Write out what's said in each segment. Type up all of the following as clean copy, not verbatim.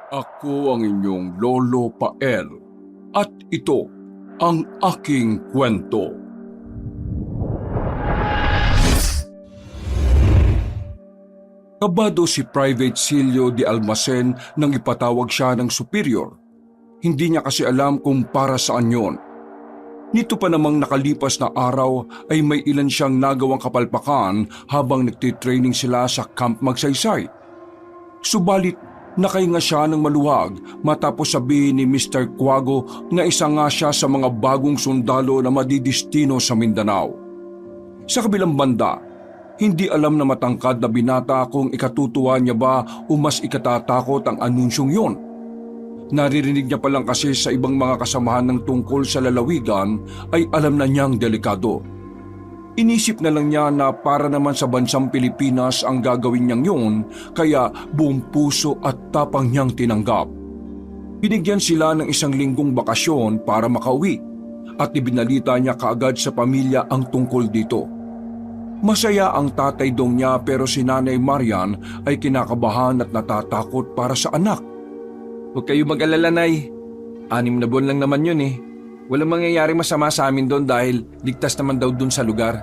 Ako ang inyong Lolo Pael at ito ang aking kwento. Kabado si Private Silio de Almacen nang ipatawag siya ng superior. Hindi niya kasi alam kung para saan yon. Nito pa namang nakalipas na araw ay may ilan siyang nagawang kapalpakan habang nagtitraining sila sa Camp Magsaysay. Subalit nakahinga siya ng maluwag matapos sabihin ni Mr. Quago na isa nga siya sa mga bagong sundalo na madidistino sa Mindanao. Sa kabilang banda, hindi alam na matangkad na binata kung ikatutuwa niya ba o mas ikatatakot ang anunsyong yon. Naririnig niya pa lang kasi sa ibang mga kasamahan ng tungkol sa lalawigan ay alam na niyang delikado. Inisip na lang niya na para naman sa bansang Pilipinas ang gagawin niyang yun, kaya buong puso at tapang niyang tinanggap. Binigyan sila ng 1 linggong bakasyon para makauwi at ibinalita niya kaagad sa pamilya ang tungkol dito. Masaya ang tatay dong niya pero si Nanay Marian ay kinakabahan at natatakot para sa anak. Huwag kayo mag-alala, Nay. 6 na buwan lang naman yun eh. Walang mangyayaring masama sa amin doon dahil ligtas naman daw doon sa lugar.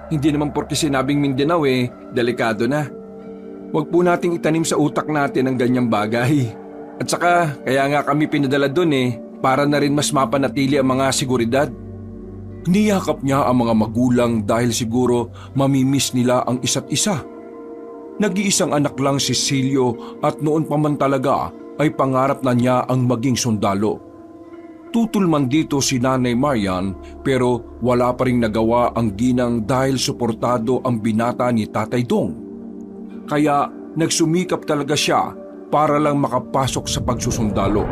Hindi naman porke sinabing Mindanao delikado na. Huwag po nating itanim sa utak natin ang ganyang bagay. At saka, kaya nga kami pinadala doon para na rin mas mapanatili ang mga seguridad. Niyakap niya ang mga magulang dahil siguro mamimiss nila ang isa't isa. Nag-iisang anak lang si Silio at noon pa man talaga ay pangarap na niya ang maging sundalo. Tutol man dito si Nanay Marian pero wala pa ring nagawa ang ginang dahil suportado ang binata ni Tatay Dong. Kaya nagsumikap talaga siya para lang makapasok sa pagsusundalo.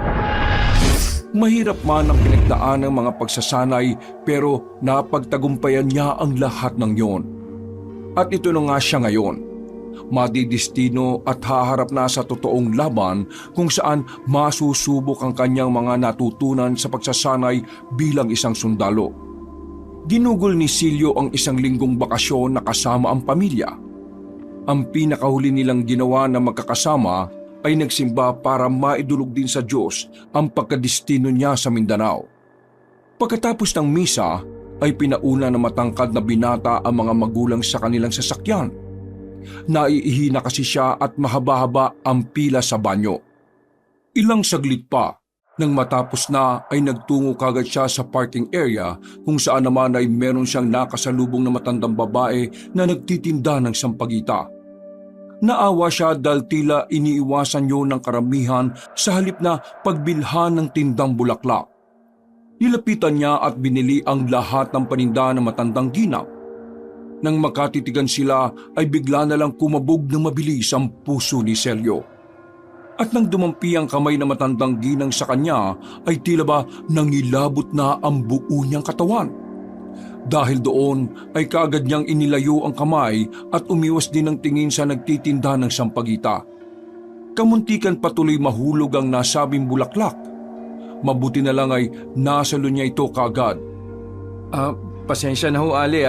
Mahirap man ang pinagdaan ng mga pagsasanay pero napagtagumpayan niya ang lahat ng yon. At ito na nga siya ngayon. Madidistino at haharap na sa totoong laban kung saan masusubok ang kanyang mga natutunan sa pagsasanay bilang isang sundalo. Ginugol ni Silio ang 1 linggong bakasyon na kasama ang pamilya. Ang pinakahuli nilang ginawa na magkakasama ay nagsimba para maidulog din sa Diyos ang pagkadistino niya sa Mindanao. Pagkatapos ng misa ay pinauna na matangkad na binata ang mga magulang sa kanilang sasakyan. Naiihina kasi siya at mahaba-haba ang pila sa banyo. Ilang saglit pa, nang matapos na ay nagtungo kagad siya sa parking area kung saan naman ay meron siyang nakasalubong na matandang babae na nagtitinda ng sampagita. Naawa siya dahil tila iniiwasan niyo ng karamihan sa halip na pagbilhan ng tindang bulaklak. Nilapitan niya at binili ang lahat ng paninda ng matandang ginang. Nang makatitigan sila ay bigla na lang kumabog ng mabilis ang puso ni Celio. At nang dumampi ang kamay na matandang ginang sa kanya ay tila ba nangilabot na ang buo niyang katawan. Dahil doon ay kaagad niyang inilayo ang kamay at umiwas din ng tingin sa nagtitinda ng sampagita. Kamuntikan patuloy mahulog ang nasabing bulaklak. Mabuti na lang ay nasalo niya ito kaagad. Pasensya na ho, Ali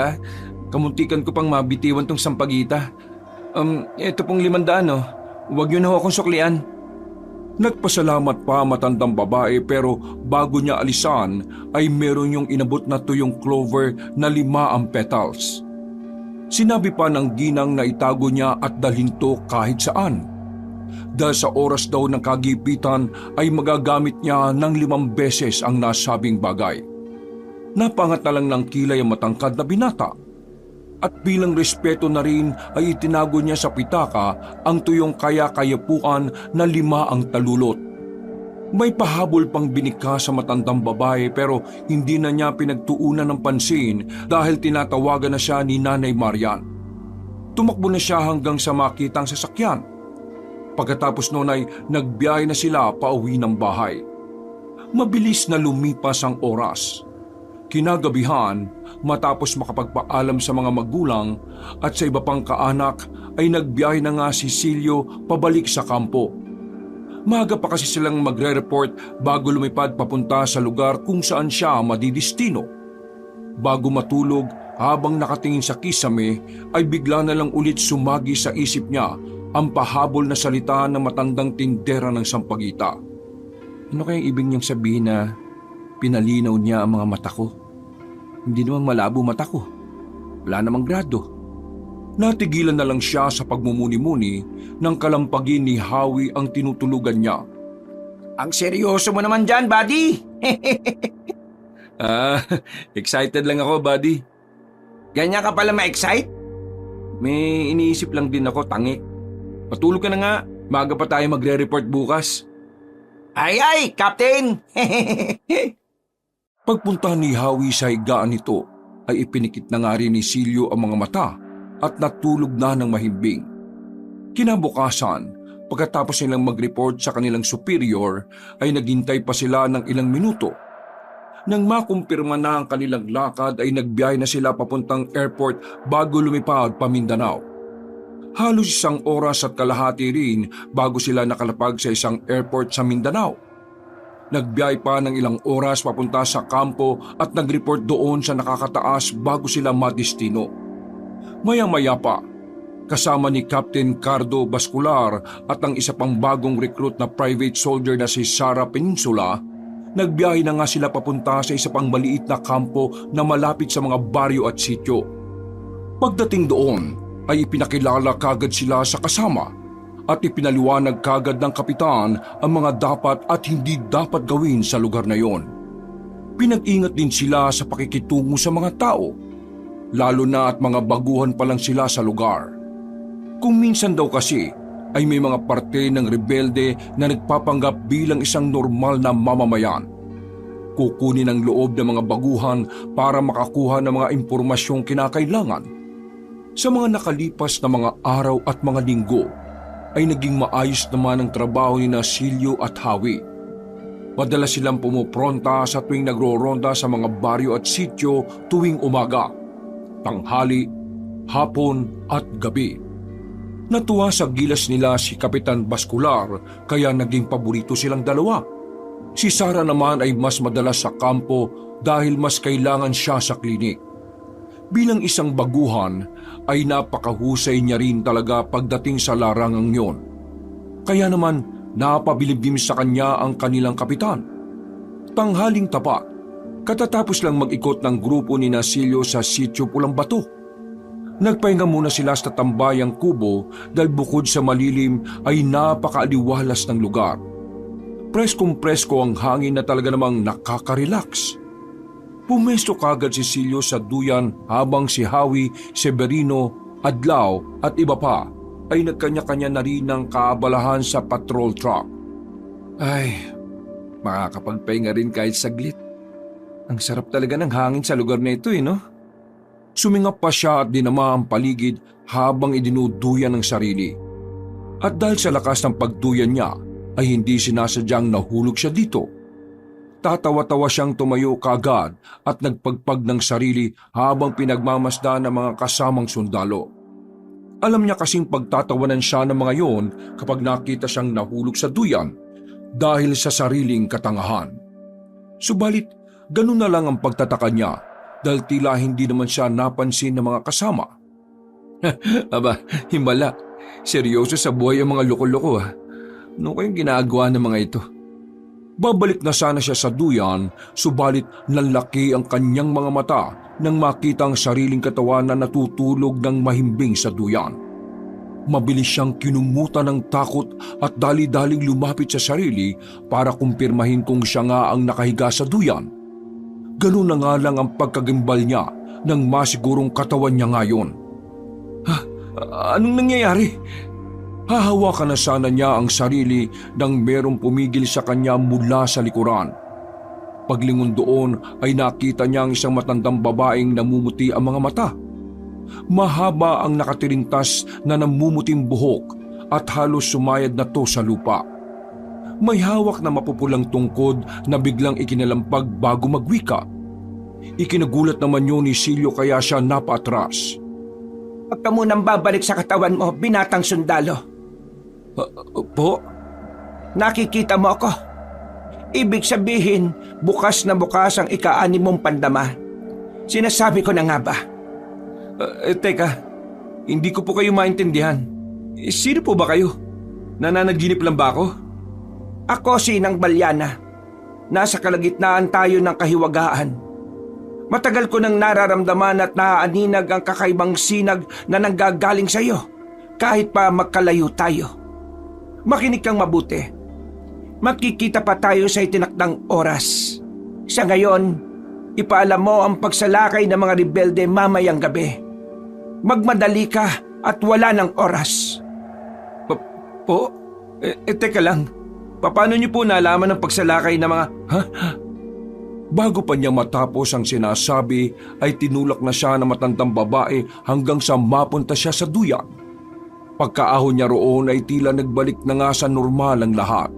Kamuntikan ko pang mabitiwan tong sampagita. Ito pong 500 Huwag niyo na ho akong suklian. Nagpasalamat pa matandang babae pero bago niya alisan ay meron yung inabot na tuyong clover na 5 ang petals. Sinabi pa ng ginang na itago niya at dalhin to kahit saan. Dahil sa oras daw ng kagipitan ay magagamit niya ng 5 beses ang nasabing bagay. Napangat na lang ng kilay ang matangkad na binata. At bilang respeto na rin ay itinago niya sa pitaka ang tuyong kaya-kayapuan na 5 ang talulot. May pahabol pang binika sa matandang babae pero hindi na niya pinagtuunan ng pansin dahil tinatawagan na siya ni Nanay Marian. Tumakbo na siya hanggang sa makitang sasakyan. Pagkatapos noon ay nagbiyahe na sila pauwi ng bahay. Mabilis na lumipas ang oras. Kinagabihan, matapos makapagpaalam sa mga magulang at sa iba pang kaanak ay nagbiyahe na nga si Silio pabalik sa kampo. Maaga pa kasi silang magre-report bago lumipad papunta sa lugar kung saan siya madidistino. Bago matulog, habang nakatingin sa kisame ay bigla na lang ulit sumagi sa isip niya ang pahabol na salita ng matandang tindera ng sampagita. Ano kayang ibig niyang sabihin na pinalinaw niya ang mga mata ko? Hindi namang malabo mata ko. Wala namang grado. Natigilan na lang siya sa pagmumuni-muni nang kalampagin ni Howie ang tinutulugan niya. Ang seryoso mo naman dyan, buddy. Excited lang ako, buddy. Ganyan ka pala ma-excite? May iniisip lang din ako, tangi. Matulog ka na nga. Maaga pa tayo magre-report bukas. Ay, Captain! Pagpunta ni Howie sa higaan nito ay ipinikit na nga rin ni Silio ang mga mata at natulog na ng mahimbing. Kinabukasan, pagkatapos nilang mag-report sa kanilang superior ay naghintay pa sila ng ilang minuto. Nang makumpirma na ang kanilang lakad ay nagbiyahe na sila papuntang airport bago lumipad pa Mindanao. Halos 1 oras at kalahati rin bago sila nakalapag sa isang airport sa Mindanao. Nagbiyahe pa ng ilang oras papunta sa kampo at nag-report doon sa nakakataas bago sila madestino. Maya-maya pa, kasama ni Captain Cardo Bascular at ang isa pang bagong recruit na private soldier na si Sara Peninsula, nagbiyahe na nga sila papunta sa isa pang maliit na kampo na malapit sa mga baryo at sityo. Pagdating doon, ay ipinakilala kagad sila sa kasama at ipinaliwanag kagad ng kapitan ang mga dapat at hindi dapat gawin sa lugar na yon. Pinag-ingat din sila sa pakikitungo sa mga tao, lalo na at mga baguhan pa lang sila sa lugar. Kung minsan daw kasi ay may mga parte ng rebelde na nagpapanggap bilang isang normal na mamamayan. Kukunin ang loob ng mga baguhan para makakuha ng mga impormasyong kinakailangan. Sa mga nakalipas na mga araw at mga linggo, ay naging maayos naman ang trabaho ni Silio at Howie. Madalas silang pumupronta sa tuwing nagro-ronda sa mga baryo at sityo tuwing umaga, tanghali, hapon at gabi. Natuwa sa gilas nila si Kapitan Bascular kaya naging paborito silang dalawa. Si Sara naman ay mas madalas sa kampo dahil mas kailangan siya sa klinik. Bilang isang baguhan ay napakahusay niya rin talaga pagdating sa larangang yon. Kaya naman napabilib sa kanya ang kanilang kapitan. Tanghaling tapat, katatapos lang mag-ikot ng grupo ni Silio sa sitio Pulang Bato. Nagpahinga muna sila sa tambayang kubo dahil bukod sa malilim ay napakaaliwalas ng lugar. Preskong-presko ang hangin na talaga namang nakaka-relax. Pumesto kagad si Silio sa duyan habang si Howie, Severino, Adlaw at iba pa ay nagkanya-kanya na rin ng kaabalahan sa patrol truck. Ay, makakapagpahinga rin kahit saglit. Ang sarap talaga ng hangin sa lugar na ito no? Sumingap pa siya at dinama ang paligid habang idinuduyan ng sarili. At dahil sa lakas ng pagduyan niya ay hindi sinasadyang nahulog siya dito. Tatawa-tawa siyang tumayo kaagad at nagpagpag ng sarili habang pinagmamasdan ng mga kasamang sundalo. Alam niya kasing pagtatawanan siya ng mga yon kapag nakita siyang nahulog sa duyan dahil sa sariling katangahan. Subalit, ganun na lang ang pagtataka niya dahil tila hindi naman siya napansin ng mga kasama. Aba, himala. Seryoso sa buhay ang mga loko-loko Ano kayong ginagawa ng mga ito? Babalik na sana siya sa duyan, subalit nanlaki ang kanyang mga mata nang makita ang sariling katawan na natutulog ng mahimbing sa duyan. Mabilis siyang kinumutan ng takot at dali-daling lumapit sa sarili para kumpirmahin kung siya nga ang nakahiga sa duyan. Ganun na nga lang ang pagkagimbal niya nang masigurong katawan niya ngayon. Anong nangyayari? Hahawakan na sana niya ang sarili nang merong pumigil sa kanya mula sa likuran. Paglingon doon ay nakita niya ang isang matandang babaeng namumuti ang mga mata. Mahaba ang nakatirintas na namumuting buhok at halos sumayad na to sa lupa. May hawak na mapupulang tungkod na biglang ikinalampag bago magwika. Ikinagulat naman yun ni Silio kaya siya napaatras. Huwag ka munang babalik sa katawan mo, binatang sundalo. Po? Nakikita mo ako. Ibig sabihin, bukas na bukas ang ika-6 mong pandama. Sinasabi ko na nga ba? Teka, hindi ko po kayo maintindihan. Sino po ba kayo? Nananaginip lang ba ako? Ako si Inang Balyana. Nasa kalagitnaan tayo ng kahiwagaan. Matagal ko nang nararamdaman at naaaninag ang kakaibang sinag na nanggagaling sa iyo kahit pa magkalayo tayo. Makinig kang mabuti. Makikita pa tayo sa itinakdang oras. Sa ngayon, ipaalam mo ang pagsalakay ng mga rebelde mamayang gabi. Magmadali ka at wala ng oras. Po? Teka lang. Paano niyo po nalaman ang pagsalakay ng mga... Bago pa niya matapos ang sinasabi ay tinulak na siya ng matandang babae hanggang sa mapunta siya sa duyan. Pagkaahon niya roon ay tila nagbalik na nga sa normal ang lahat.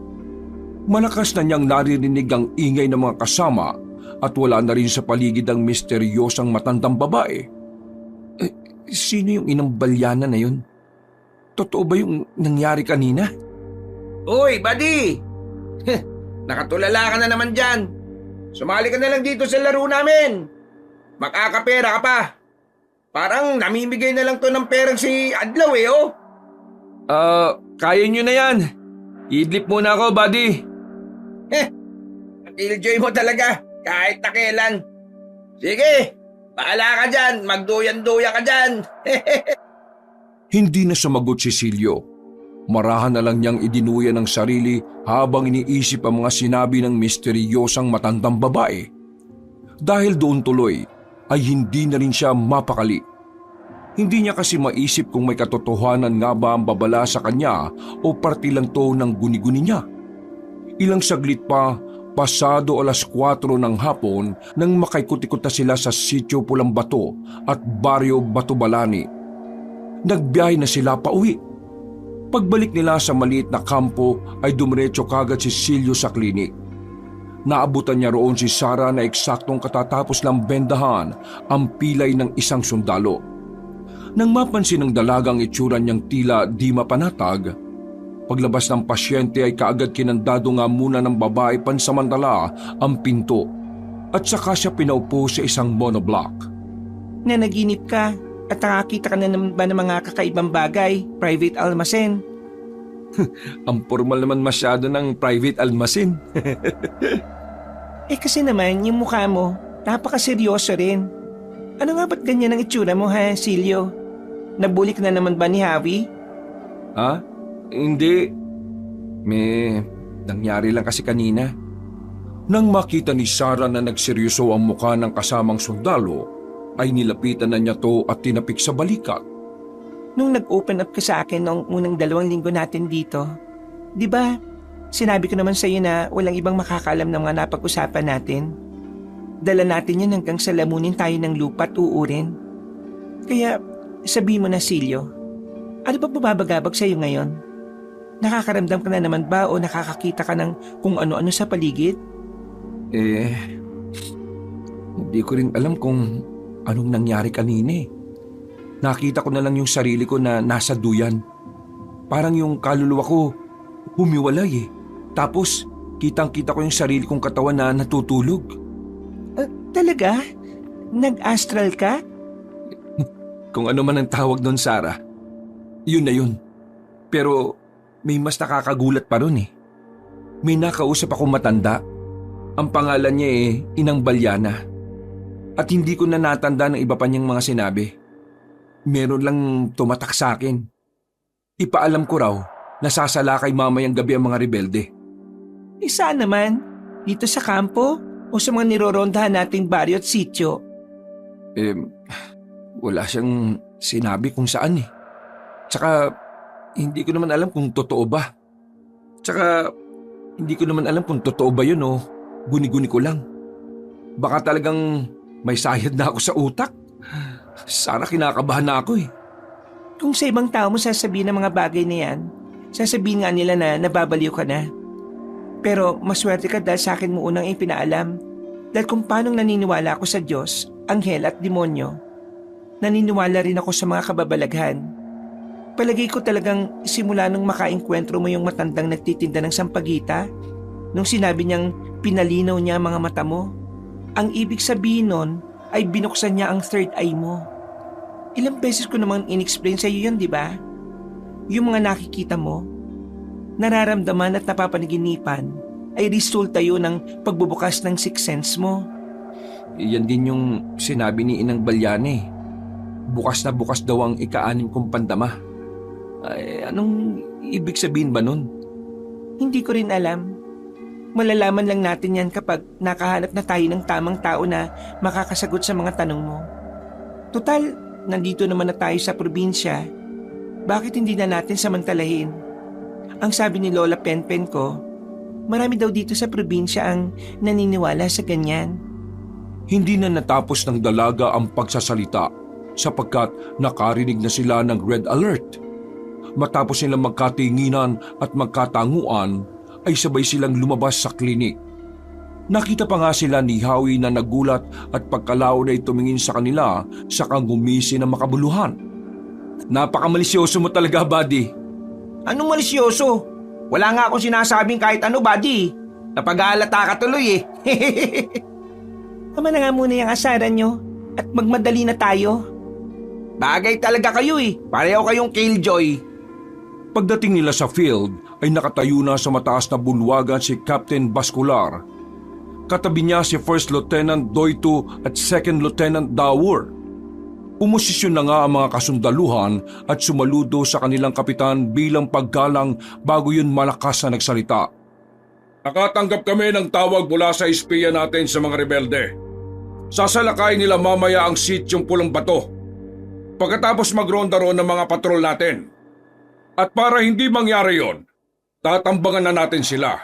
Malakas na niyang naririnig ang ingay ng mga kasama at wala na rin sa paligid ang misteryosang matandang babae. Sino yung Inang Balyana na yun? Totoo ba yung nangyari kanina? Uy, buddy! Nakatulala ka na naman dyan. Sumali ka na lang dito sa laro namin. Makakapera ka pa. Parang namimigay na lang to ng perang si Adlaw oh. Kaya nyo na yan. Idlip muna ako, buddy. Killjoy mo talaga kahit na kailan. Sige, bahala ka dyan. Magduyan-duya ka dyan. Hindi na sumagot si Silio. Marahan na lang niyang idinuya ng sarili habang iniisip ang mga sinabi ng misteryosang matandang babae. Dahil doon tuloy ay hindi na rin siya mapakali. Hindi niya kasi maisip kung may katotohanan nga ba ang babala sa kanya o parte lang to ng guni-guni niya. Ilang saglit pa, pasado 4:00 ng hapon nang makaikot-ikot na sila sa sitio Pulang Bato at baryo Batubalani. Nagbiyahe na sila pauwi. Pagbalik nila sa maliit na kampo ay dumiretso kagad si Silio sa klinik. Naabutan niya roon si Sara na eksaktong katatapos lang bendahan ang pilay ng isang sundalo. Nang mapansin ng dalagang itsura niyang tila di mapanatag, paglabas ng pasyente ay kaagad kinandado nga muna ng babae pansamantala ang pinto at saka siya pinaupo sa isang monoblock. Nanaginip ka at nakakita ka na naman ba ng mga kakaibang bagay, private almasen? Ang formal naman masyado ng private almasin. Kasi naman yung mukha mo, napakaseryoso rin. Ano nga ba't ganyan ang itsura mo ha, Silio? Nabulik na naman ba ni Javi? Hindi. May nangyari lang kasi kanina. Nang makita ni Sara na nagseryoso ang mukha ng kasamang sundalo, ay nilapitan na niya to at tinapik sa balikat. Nung nag-open up ka sa akin noong unang 2 linggo natin dito, di ba, sinabi ko naman sa iyo na walang ibang makakaalam ng mga napag-usapan natin. Dala natin yan hanggang sa lamunin tayo ng lupa at uurin. Kaya, sabi mo na Silio, ano ba bumabagabag sa iyo ngayon? Nakakaramdam ka na naman ba o nakakakita ka ng kung ano-ano sa paligid? Hindi ko rin alam kung anong nangyari kanina eh. Nakita ko na lang yung sarili ko na nasa duyan. Parang yung kaluluwa ko humiwalay eh. Tapos kitang-kita ko yung sarili kong katawan na natutulog. Talaga? Nag-astral ka? Kung ano man ang tawag doon, Sara. Yun na yun. Pero may mas nakakagulat pa ron eh. May nakausap akong matanda. Ang pangalan niya Inang Balyana. At hindi ko na natanda ng iba pa niyang mga sinabi. Meron lang tumatak sa akin. Ipaalam ko raw na sasalakay mamayang gabi ang mga rebelde. Saan naman? Dito sa kampo? O sa mga nirorondahan nating baryo at sityo? Wala siyang sinabi kung saan eh. Tsaka hindi ko naman alam kung totoo ba. Tsaka hindi ko naman alam kung totoo ba yun o guni-guni ko lang. Baka talagang may sayad na ako sa utak. Sana kinakabahan na ako eh. Kung sa ibang tao mo sasabihin ng mga bagay na yan, sasabihin nga nila na nababaliw ka na. Pero maswerte ka dahil sa akin mo unang ipinaalam. Dahil kung paano naniniwala ako sa Diyos, anghel at demonyo, naniniwala rin ako sa mga kababalaghan. Palagay ko talagang simula nung makaengkwentro mo yung matandang nagtitinda ng sampagita, nung sinabi niyang pinalinaw niya ang mga mata mo, ang ibig sabihin nun ay binuksan niya ang third eye mo. Ilang beses ko namang in-explain sa iyo yun, di ba? Yung mga nakikita mo, nararamdaman at napapanaginipan ay resulta yun ng pagbubukas ng sixth sense mo. Yan din yung sinabi ni Inang Balyana eh. Bukas na bukas daw ang ika-6 kong pandama. Ay, anong ibig sabihin ba nun? Hindi ko rin alam. Malalaman lang natin yan kapag nakahanap na tayo ng tamang tao na makakasagot sa mga tanong mo. Tutal, nandito naman na tayo sa probinsya. Bakit hindi na natin samantalahin? Ang sabi ni Lola Penpen ko, marami daw dito sa probinsya ang naniniwala sa ganyan. Hindi na natapos ng dalaga ang pagsasalita sapagkat nakarinig na sila ng red alert. Matapos nilang magkatinginan at magkatanguan ay sabay silang lumabas sa klinik. Nakita pa nga sila ni Howie na nagulat at pagkalaon ay tumingin sa kanila sakang gumisi na makabuluhan. Napakamalisyoso mo talaga, buddy. Anong malisyoso? Wala nga akong sinasabing kahit ano, buddy. Napag-aalata ka tuloy eh. Tama na nga muna yung asaran nyo at magmadali na tayo. Bagay talaga kayo eh. Pareho kayong killjoy. Pagdating nila sa field ay nakatayo na sa mataas na bulwagan si Captain Bascular. Katabi niya si First Lieutenant Doito at Second Lieutenant Daur. Umosisyon na nga ang mga kasundaluhan at sumaludo sa kanilang kapitan bilang paggalang bago yun malakas na nagsalita. Nakatanggap kami ng tawag mula sa espiya natin sa mga rebelde. Sasalakay nila mamaya ang sityong Pulang Bato. Pagkatapos magronda roon ng mga patrol natin. At para hindi mangyari yon, tatambangan na natin sila.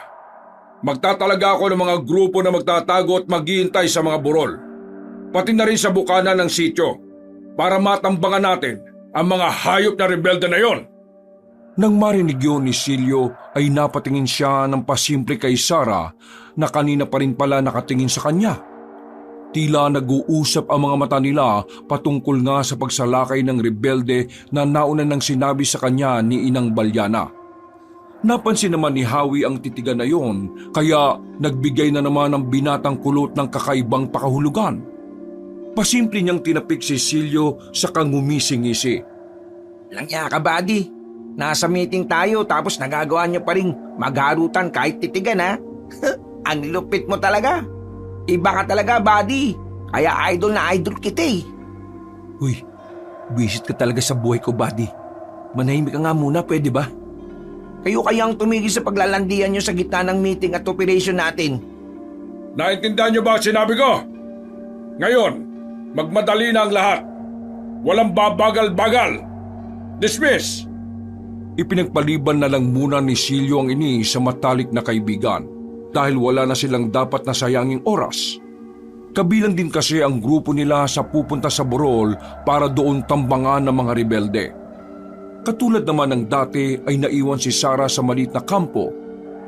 Magtatalaga ako ng mga grupo na magtatago at maghihintay sa mga burol. Pati na rin sa bukana ng sityo para matambangan natin ang mga hayop na rebelde na yon. Nang marinig yun ni Silio ay napatingin siya ng pasimple kay Sarah na kanina pa rin pala nakatingin sa kanya. Tila nag-uusap ang mga mata nila patungkol nga sa pagsalakay ng rebelde na nauna nang sinabi sa kanya ni Inang Balyana. Napansin naman ni Howie ang titigan na yon kaya nagbigay na naman ng binatang kulot ng kakaibang pakahulugan. Pasimple niyang tinapik si Silio sa kangumisi-ngisi. Langya ka, buddy. Nasa meeting tayo tapos nagagawa niyo pa rin magharutan kahit titigan ha. Ang lupit mo talaga. Iba ka talaga, buddy. Kaya idol na idol kita eh. Uy, visit ka talaga sa buhay ko, buddy. Manahimik ka nga muna, pwede ba? Kayo kayang tumigil sa paglalandian niyo sa gitna ng meeting at operation natin. Naintindihan niyo ba ang sinabi ko? Ngayon, magmadali na ang lahat. Walang babagal-bagal. Dismiss! Ipinagpaliban na lang muna ni Silio ang ini sa matalik na kaibigan dahil wala na silang dapat na sayanging oras. Kabilang din kasi ang grupo nila sa pupunta sa Borol para doon tambangan ng mga rebelde. Katulad naman ng dati ay naiwan si Sarah sa maliit na kampo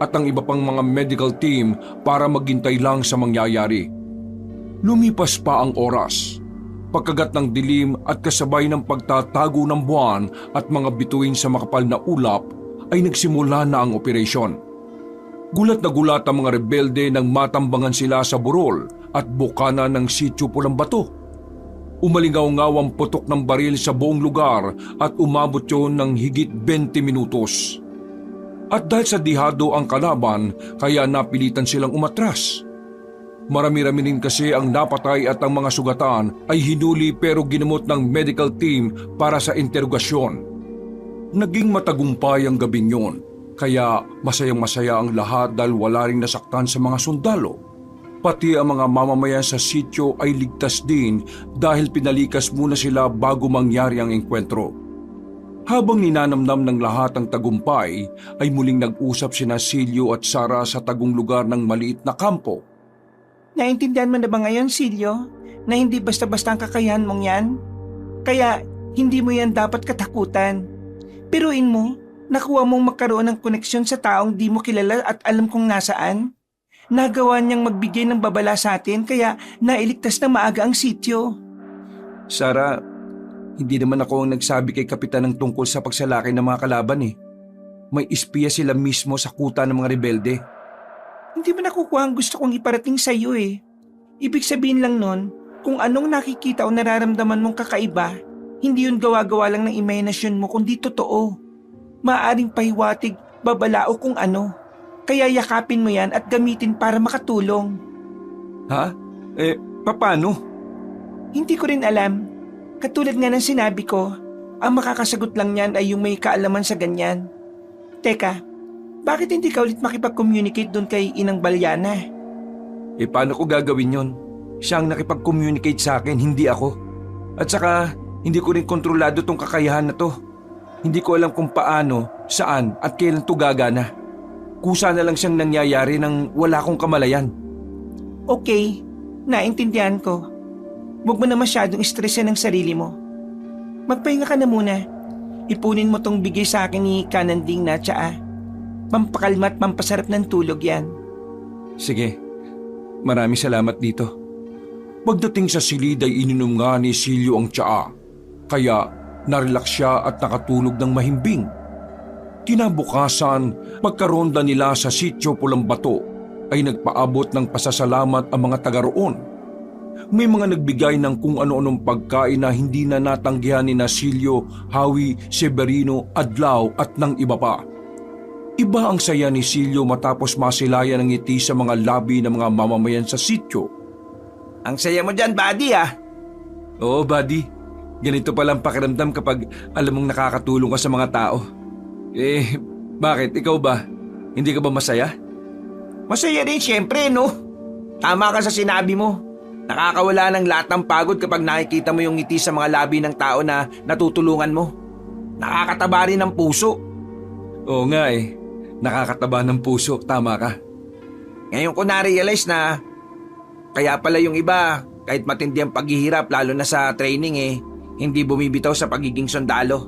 at ang iba pang mga medical team para maghintay lang sa mangyayari. Lumipas pa ang oras. Pagkagat ng dilim at kasabay ng pagtatago ng buwan at mga bituin sa makapal na ulap ay nagsimula na ang operasyon. Gulat na gulat ang mga rebelde nang matambangan sila sa burol at bukana ng sityo Pulang Bato. Umalingaw-ngaw ang putok ng baril sa buong lugar at umabot yun ng higit 20 minutos. At dahil sa dihado ang kalaban, kaya napilitan silang umatras. Marami-rami rin kasi ang napatay at ang mga sugatan ay hinuli pero ginamot ng medical team para sa interogasyon. Naging matagumpay ang gabing yun. Kaya masayang-masaya ang lahat dahil wala ring nasaktan sa mga sundalo. Pati ang mga mamamayan sa sityo ay ligtas din dahil pinalikas muna sila bago mangyari ang engkwentro. Habang ninanamnam ng lahat ang tagumpay, ay muling nag-usap sina Silio at Sarah sa tagong lugar ng maliit na kampo. Naintindihan mo na ba ngayon, Silio, na hindi basta-basta ang kakayahan mong yan? Kaya hindi mo yan dapat katakutan. Piruin mo, nakuha mong magkaroon ng koneksyon sa taong di mo kilala at alam kung nasaan. Nagawa niyang magbigay ng babala sa atin kaya nailigtas na maaga ang sityo. Sarah, hindi naman ako ang nagsabi kay Kapitan ng tungkol sa pagsalakay ng mga kalaban eh. May espiya sila mismo sa kuta ng mga rebelde. Hindi mo nakukuha ang gusto kong iparating sa iyo eh. Ibig sabihin lang nun, kung anong nakikita o nararamdaman mong kakaiba, hindi yun gawa-gawa lang ng imahinasyon mo kundi totoo. Maaring pahiwatig, babalao kung ano. Kaya yakapin mo yan at gamitin para makatulong. Ha? Paano? Hindi ko rin alam. Katulad nga ng sinabi ko, ang makakasagot lang niyan ay yung may kaalaman sa ganyan. Teka, bakit hindi ka ulit makipag-communicate doon kay Inang Balyana? Paano ko gagawin yon? Siya ang nakipag-communicate sa akin, hindi ako. At saka, hindi ko rin kontrolado tong kakayahan na to. Hindi ko alam kung paano, saan at kailan to gagana. Kusa na lang siyang nangyayari nang wala akong kamalayan. Okay, naintindihan ko. Huwag mo na masyadong stressin ang sarili mo. Magpahinga ka na muna. Ipunin mo tong bigay sa akin ni Kananding na tsaa. Pampakalma at pampasarap ng tulog yan. Sige, maraming salamat dito. Pagdating sa silid ay ininom nga ni Silyo ang tsaa, kaya narelax siya at nakatulog ng mahimbing. Kinabukasan, pagkaronda nila sa sitio Pulang Bato, ay nagpaabot ng pasasalamat ang mga taga roon. May mga nagbigay ng kung ano-anong pagkain na hindi na natanggihan ni Silyo, Hawi, Severino, Adlaw at ng iba pa. Iba ang saya ni Silyo matapos masilayan ng ngiti sa mga labi ng mga mamamayan sa sitio. Ang saya mo dyan, buddy ah. Oo, buddy. Ganito palang pakiramdam kapag alam mong nakakatulong ka sa mga tao. Bakit? Ikaw ba? Hindi ka ba masaya? Masaya rin siyempre, no? Tama ka sa sinabi mo. Nakakawala ng lahat ng pagod kapag nakikita mo yung ngiti sa mga labi ng tao na natutulungan mo. Nakakataba rin ng puso. Oo nga nakakataba ng puso, tama ka. Ngayon ko na-realize na kaya pala yung iba, kahit matindi ang paghihirap lalo na sa training hindi bumibitaw sa pagiging sundalo.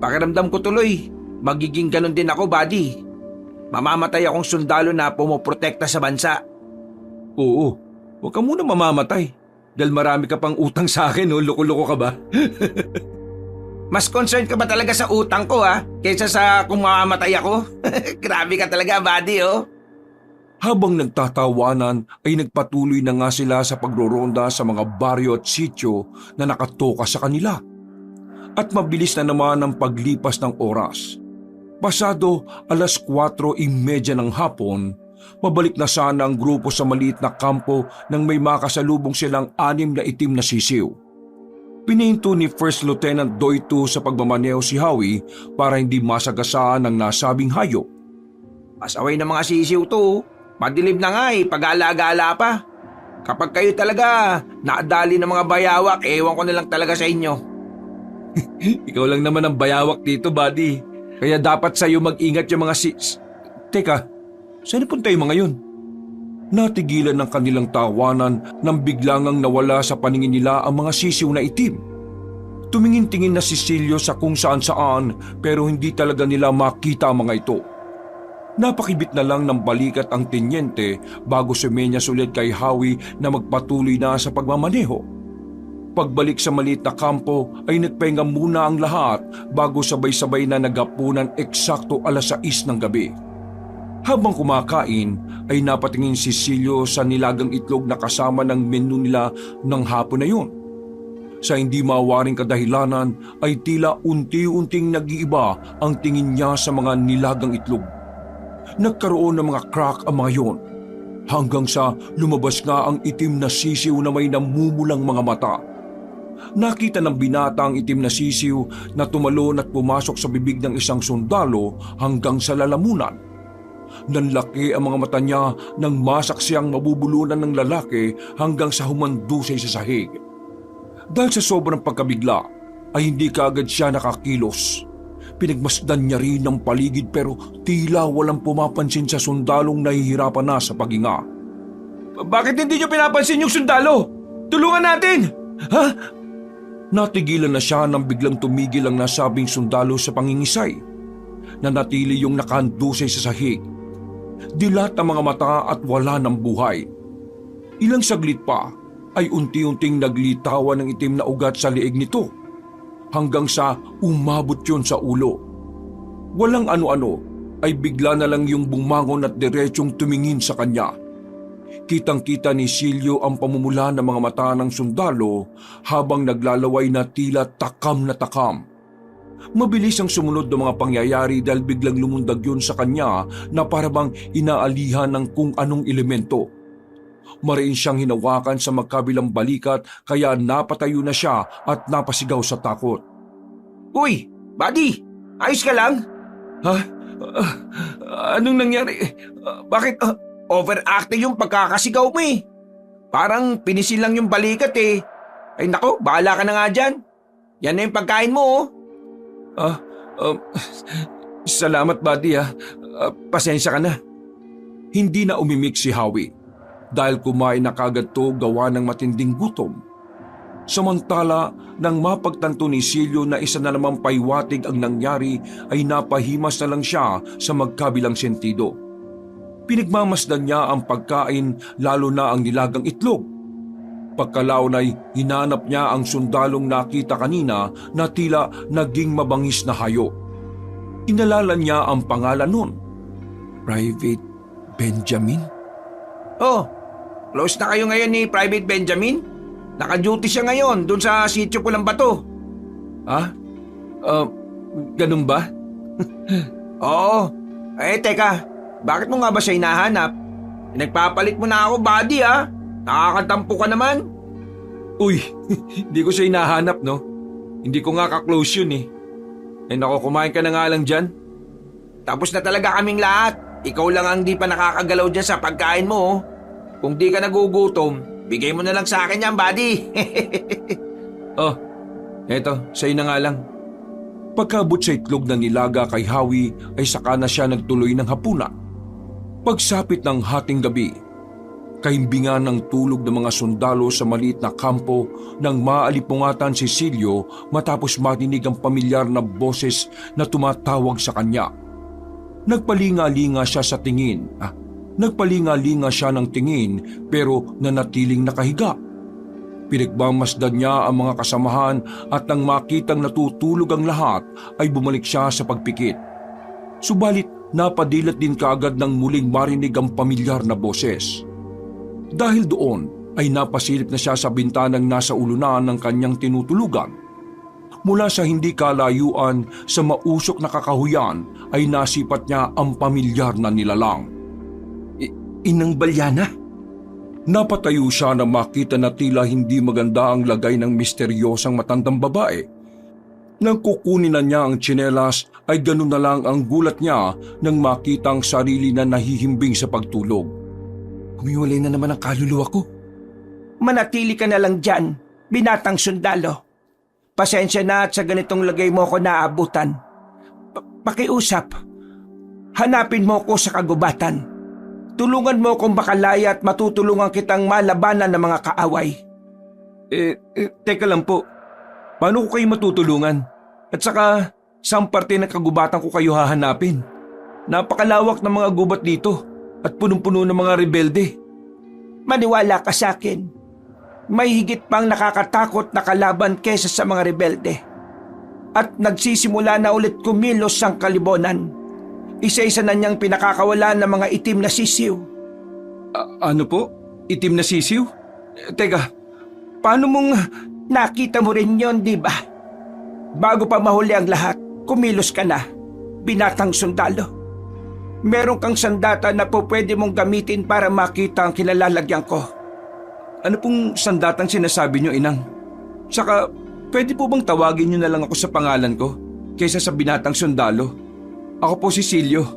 Pakiramdam ko tuloy, magiging ganun din ako, buddy. Mamamatay akong sundalo na pumoprotekta sa bansa. Oo, huwag ka muna mamamatay. Dahil marami ka pang utang sa akin, loko-loko ka ba? Mas concerned ka ba talaga sa utang ko kaysa sa kung mamamatay ako? Grabe ka talaga, buddy Habang nagtatawanan ay nagpatuloy na nga sila sa pagroronda sa mga baryo at sitio na nakatoka sa kanila. At mabilis na naman ang paglipas ng oras. Pasado 4:30 ng hapon, pabalik na sana ang grupo sa maliit na kampo nang may makasalubong silang 6 na itim na sisiw. Pinahinto ni First Lieutenant Doito sa pagmamaneho si Howie para hindi masagasaan ang nasabing hayop. Pasaway ng mga sisiw to. Madilim na nga pag-aala-gala pa. Kapag kayo talaga naadali ng mga bayawak, ewan ko na lang talaga sa inyo. Ikaw lang naman ang bayawak dito, buddy. Kaya dapat sa'yo mag-ingat yung mga Teka, saan punta yung mga yun? Natigilan ng kanilang tawanan nang biglangang nawala sa paningin nila ang mga sisiw na itim. Tumingin-tingin na si Silyo sa kung saan-saan pero hindi talaga nila makita ang mga ito. Napakibit na lang ng balikat ang tenyente bago sumenyas ulit kay Howie na magpatuloy na sa pagmamaneho. Pagbalik sa maliit na kampo ay nagpahinga muna ang lahat bago sabay-sabay na naghapunan eksakto 6:00 ng gabi. Habang kumakain ay napatingin si Silyo sa nilagang itlog na kasama ng menu nila ng hapon na yun. Sa hindi mawaring kadahilanan ay tila unti-unting nag-iiba ang tingin niya sa mga nilagang itlog. Nagkaroon ng mga crack ang mga yon, hanggang sa lumabas nga ang itim na sisiw na may namumulang mga mata. Nakita ng binata ang itim na sisiw na tumalon at pumasok sa bibig ng isang sundalo hanggang sa lalamunan. Nanlaki ang mga mata niya nang masaksiyang mabubulunan ng lalaki hanggang sa humandusay sa sahig. Dahil sa sobrang pagkabigla ay hindi kaagad siya nakakilos. Pinagmasdan niya rin ang paligid pero tila walang pumapansin sa sundalong nahihirapan na sa paghinga. Bakit hindi niyo pinapansin yung sundalo? Tulungan natin! Ha? Natigilan na siya nang biglang tumigil ang nasabing sundalo sa pangingisay. Nanatili yung nakahandusay sa sahig. Dilat ang mga mata at wala ng buhay. Ilang saglit pa ay unti-unting naglitawan ng itim na ugat sa liig nito, hanggang sa umabot yun sa ulo. Walang ano-ano ay bigla na lang yung bumangon at diretsong tumingin sa kanya. Kitang-kita ni Silyo ang pamumula ng mga mata ng sundalo habang naglalaway na tila takam na takam. Mabilis ang sumunod ng mga pangyayari dahil biglang lumundag yun sa kanya na parabang inaalihan ng kung anong elemento. Mariin siyang hinawakan sa magkabilang balikat kaya napatayo na siya at napasigaw sa takot. Uy, buddy! Ayos ka lang? Ha? Anong nangyari? Bakit? Overacting yung pagkakasigaw mo eh. Parang pinisil lang yung balikat eh. Ay nako, bahala ka na nga dyan. Yan na yung pagkain mo oh. Salamat buddy pasensya ka na. Hindi na umimik si Howie dahil kumain na kagad to gawa ng matinding gutom. Samantala, nang mapagtanto ni Silio na isa na namang paiwatig ang nangyari ay napahimas na lang siya sa magkabilang sentido. Pinagmamasdan niya ang pagkain lalo na ang nilagang itlog. Pagkalaon ay hinanap niya ang sundalong nakita kanina na tila naging mabangis na hayo. Inalala niya ang pangalan nun. Private Benjamin? Oh, close na kayo ngayon ni Private Benjamin? Naka-duty siya ngayon dun sa sitio Pulang Bato. Ganun ba? Oo. Teka, bakit mo nga ba siya hinahanap? Nagpapalit mo na ako, buddy Nakakatampo ka naman. Uy, hindi ko siya hinahanap no. Hindi ko nga ka-close yun eh. Nako, kumain ka na nga lang dyan. Tapos na talaga kaming lahat. Ikaw lang ang di pa nakakagalaw dyan sa pagkain mo. Kung di ka nagugutom, bigay mo na lang sa akin yan, buddy. Eto, sa'yo na nga lang. Pagkabot sa itlog na nilaga kay Howie ay saka na siya nagtuloy ng hapunan. Pagsapit ng hating gabi, kahimbingan ng tulog ng mga sundalo sa maliit na kampo nang maalipungatan si Silio matapos marinig ang pamilyar na boses na tumatawag sa kanya. Nagpalinga-linga siya ng tingin pero nanatiling nakahiga. Pinagmamasdan niya ang mga kasamahan at nang makitang natutulog ang lahat ay bumalik siya sa pagpikit. Subalit napadilat din kaagad ng muling marinig ang pamilyar na boses. Dahil doon ay napasilip na siya sa bintanang nasa ulunan ng kanyang tinutulugan. Mula sa hindi kalayuan sa mausok na kakahuyan ay nasipat niya ang pamilyar na nilalang. Inang Balyana? Napatayo siya na makita na tila hindi maganda ang lagay ng misteryosang matandang babae. Nang kukunin na niya ang tsinelas ay ganun na lang ang gulat niya nang makita ang sarili na nahihimbing sa pagtulog. Humiwalay na naman ang kaluluwa ko. Manatili ka na lang dyan, binatang sundalo. Pasensya na at sa ganitong lagay mo ko naabutan. Pakiusap. Hanapin mo ko sa kagubatan. Tulungan mo kung makalaya at matutulungan kitang malabanan ng mga kaaway. Teka lang po. Paano ko kayo matutulungan? At saka, saan parte ng kagubatan ko kayo hahanapin? Napakalawak ng mga gubat dito at punong-puno ng mga rebelde. Maniwala ka sa akin. May higit pang nakakatakot na kalaban kesa sa mga rebelde. At nagsisimula na ulit kumilos ang kalibonan. Isa-isa na niyang pinakakawalan ng mga itim na sisiw. Ano po? Itim na sisiw? Teka, paano mong... Nakita mo rin yon, di ba? Bago pa mahuli ang lahat, kumilos ka na, binatang sundalo. Meron kang sandata na po pwede mong gamitin para makita ang kinalalagyan ko. Ano pong sandatang sinasabi niyo, Inang? Saka, pwede po bang tawagin niyo na lang ako sa pangalan ko kaysa sa binatang sundalo? Ako po si Silio.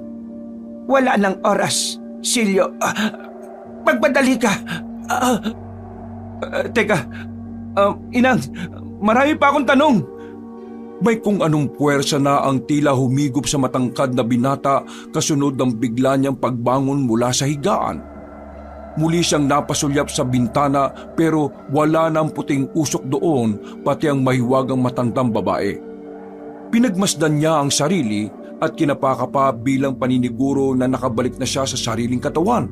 Wala nang oras, Silio. Magpadali ka. Teka, Inang, marami pa akong tanong. May kung anong puwersa na ang tila humigop sa matangkad na binata kasunod ng bigla niyang pagbangon mula sa higaan. Muli siyang napasulyap sa bintana pero wala na ang puting usok doon pati ang mahiwagang matandang babae. Pinagmasdan niya ang sarili at kinapaka pa bilang paniniguro na nakabalik na siya sa sariling katawan.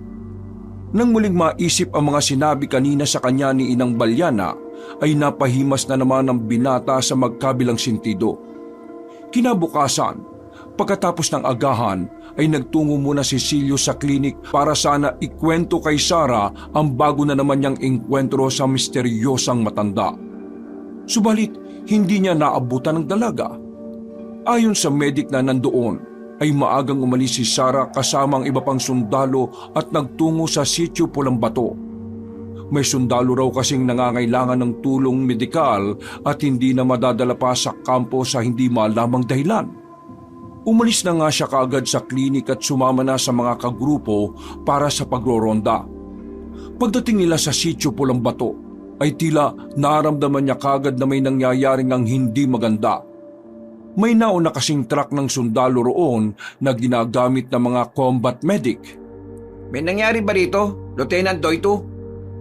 Nang muling maisip ang mga sinabi kanina sa kanya ni Inang Balyana, ay napahimas na naman ang binata sa magkabilang sentido. Kinabukasan, pagkatapos ng agahan, ay nagtungo muna si Silio sa klinik para sana ikwento kay Sarah ang bago na naman niyang engkwentro sa misteryosang matanda. Subalit, hindi niya naabutan ng dalaga. Ayon sa medic na nandoon, ay maagang umalis si Sarah kasama ang iba pang sundalo at nagtungo sa sitio Pulang Bato. May sundalo raw kasing nangangailangan ng tulong medikal at hindi na madadala pa sa kampo sa hindi malamang dahilan. Umalis na nga siya kaagad sa klinik at sumama na sa mga kagrupo para sa pagroronda. Pagdating nila sa sitio Pulang Bato, ay tila naramdaman niya kaagad na may nangyayaring ang hindi maganda. May nauna kasing truck ng sundalo roon na ginagamit ng mga combat medic. May nangyari ba rito, Lieutenant Doito?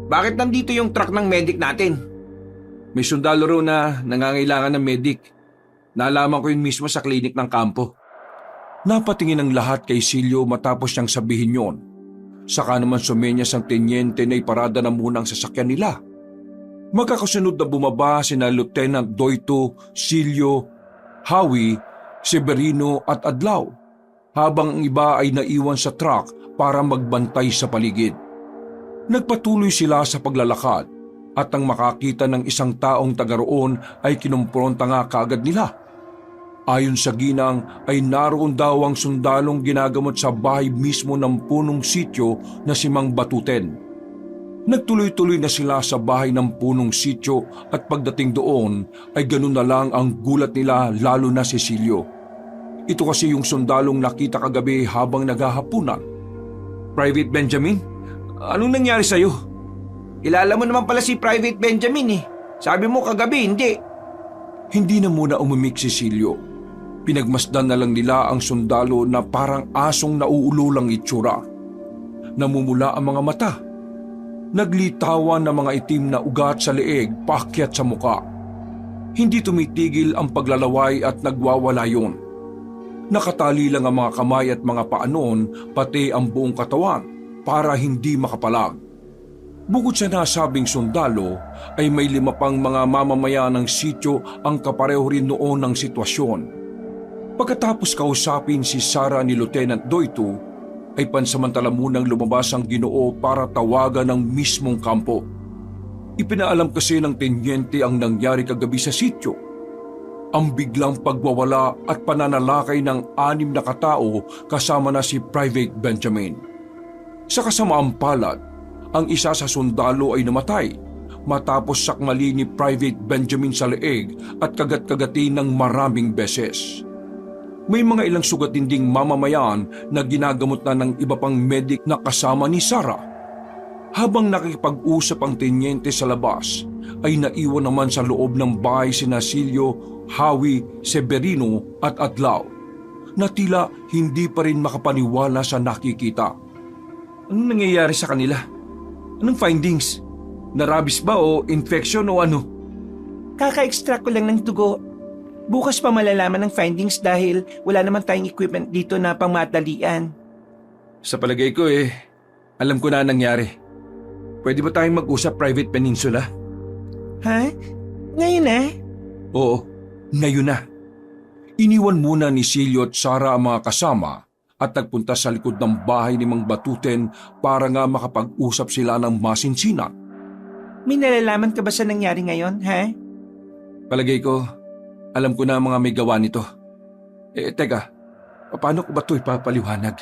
Bakit nandito yung truck ng medic natin? May sundalo raw na nangangailangan ng medic. Nalaman ko yun mismo sa klinik ng kampo. Napatingin ang lahat kay Silio matapos niyang sabihin yon. Saka naman sumenyas ang tenyente na iparada na muna ang sasakyan nila. Magkakasunod na bumaba sina Lieutenant Doito, Silio, Howie, Severino at Adlaw, habang ang iba ay naiwan sa truck para magbantay sa paligid. Nagpatuloy sila sa paglalakad at ang makakita ng isang taong taga roon ay kinumpronta nga kaagad nila. Ayon sa ginang ay naroon daw ang sundalong ginagamot sa bahay mismo ng punong sityo na si Mang Batuten. Nagtuloy-tuloy na sila sa bahay ng punong sityo at pagdating doon ay ganun na lang ang gulat nila lalo na si Silio. Ito kasi yung sundalong nakita kagabi habang naghahapunan. Private Benjamin, anong nangyari sa'yo? Kilala mo naman pala si Private Benjamin eh. Sabi mo kagabi, hindi. Hindi na muna umimik si Silio. Pinagmasdan na lang nila ang sundalo na parang asong nauululang itsura. Namumula ang mga mata. Naglitawan ng mga itim na ugat sa leeg paakyat sa muka. Hindi tumitigil ang paglalaway at nagwawala yun. Nakatali lang ang mga kamay at mga paa noon, pati ang buong katawan para hindi makapalag. Bukod sa nasabing sundalo, ay may 5 pang mga mamamayan ng sityo ang kapareho rin noon ng sitwasyon. Pagkatapos kausapin si Sarah ni Lieutenant Doito, ay pansamantala munang lumabas ang Ginoo para tawagan ng mismong kampo. Ipinaalam kasi ng tenyente ang nangyari kagabi sa sityo. Ang biglang pagwawala at pananalakay ng 6 na katao kasama na si Private Benjamin. Sa kasamaang palad, ang isa sa sundalo ay namatay matapos sakmali ni Private Benjamin sa leeg at kagat-kagati ng maraming beses. May mga ilang sugat ding mamamayan na ginagamot na ng iba pang medic na kasama ni Sarah. Habang nakikipag-usap ang tenyente sa labas, ay naiwan naman sa loob ng bahay sina Silio, Howie, Severino at Adlaw, na tila hindi pa rin makapaniwala sa nakikita. Anong nangyayari sa kanila? Anong findings? Narabis ba o infection o ano? Kaka-extract ko lang ng dugo. Bukas pa malalaman ng findings dahil wala naman tayong equipment dito na pangmadalian. Sa palagay ko alam ko na nangyari. Pwede ba tayong mag-usap, Private Peninsula? Ha? Ngayon na? Oo, ngayon na. Iniwan muna ni Silio at Sarah ang mga kasama at nagpunta sa likod ng bahay ni Mang Batuten para nga makapag-usap sila ng masinsinan. May nalalaman ka ba sa nangyari ngayon, ha? Palagay ko, alam ko na ang mga may gawa nito. Teka, paano ko ba ito ipapaliwanag?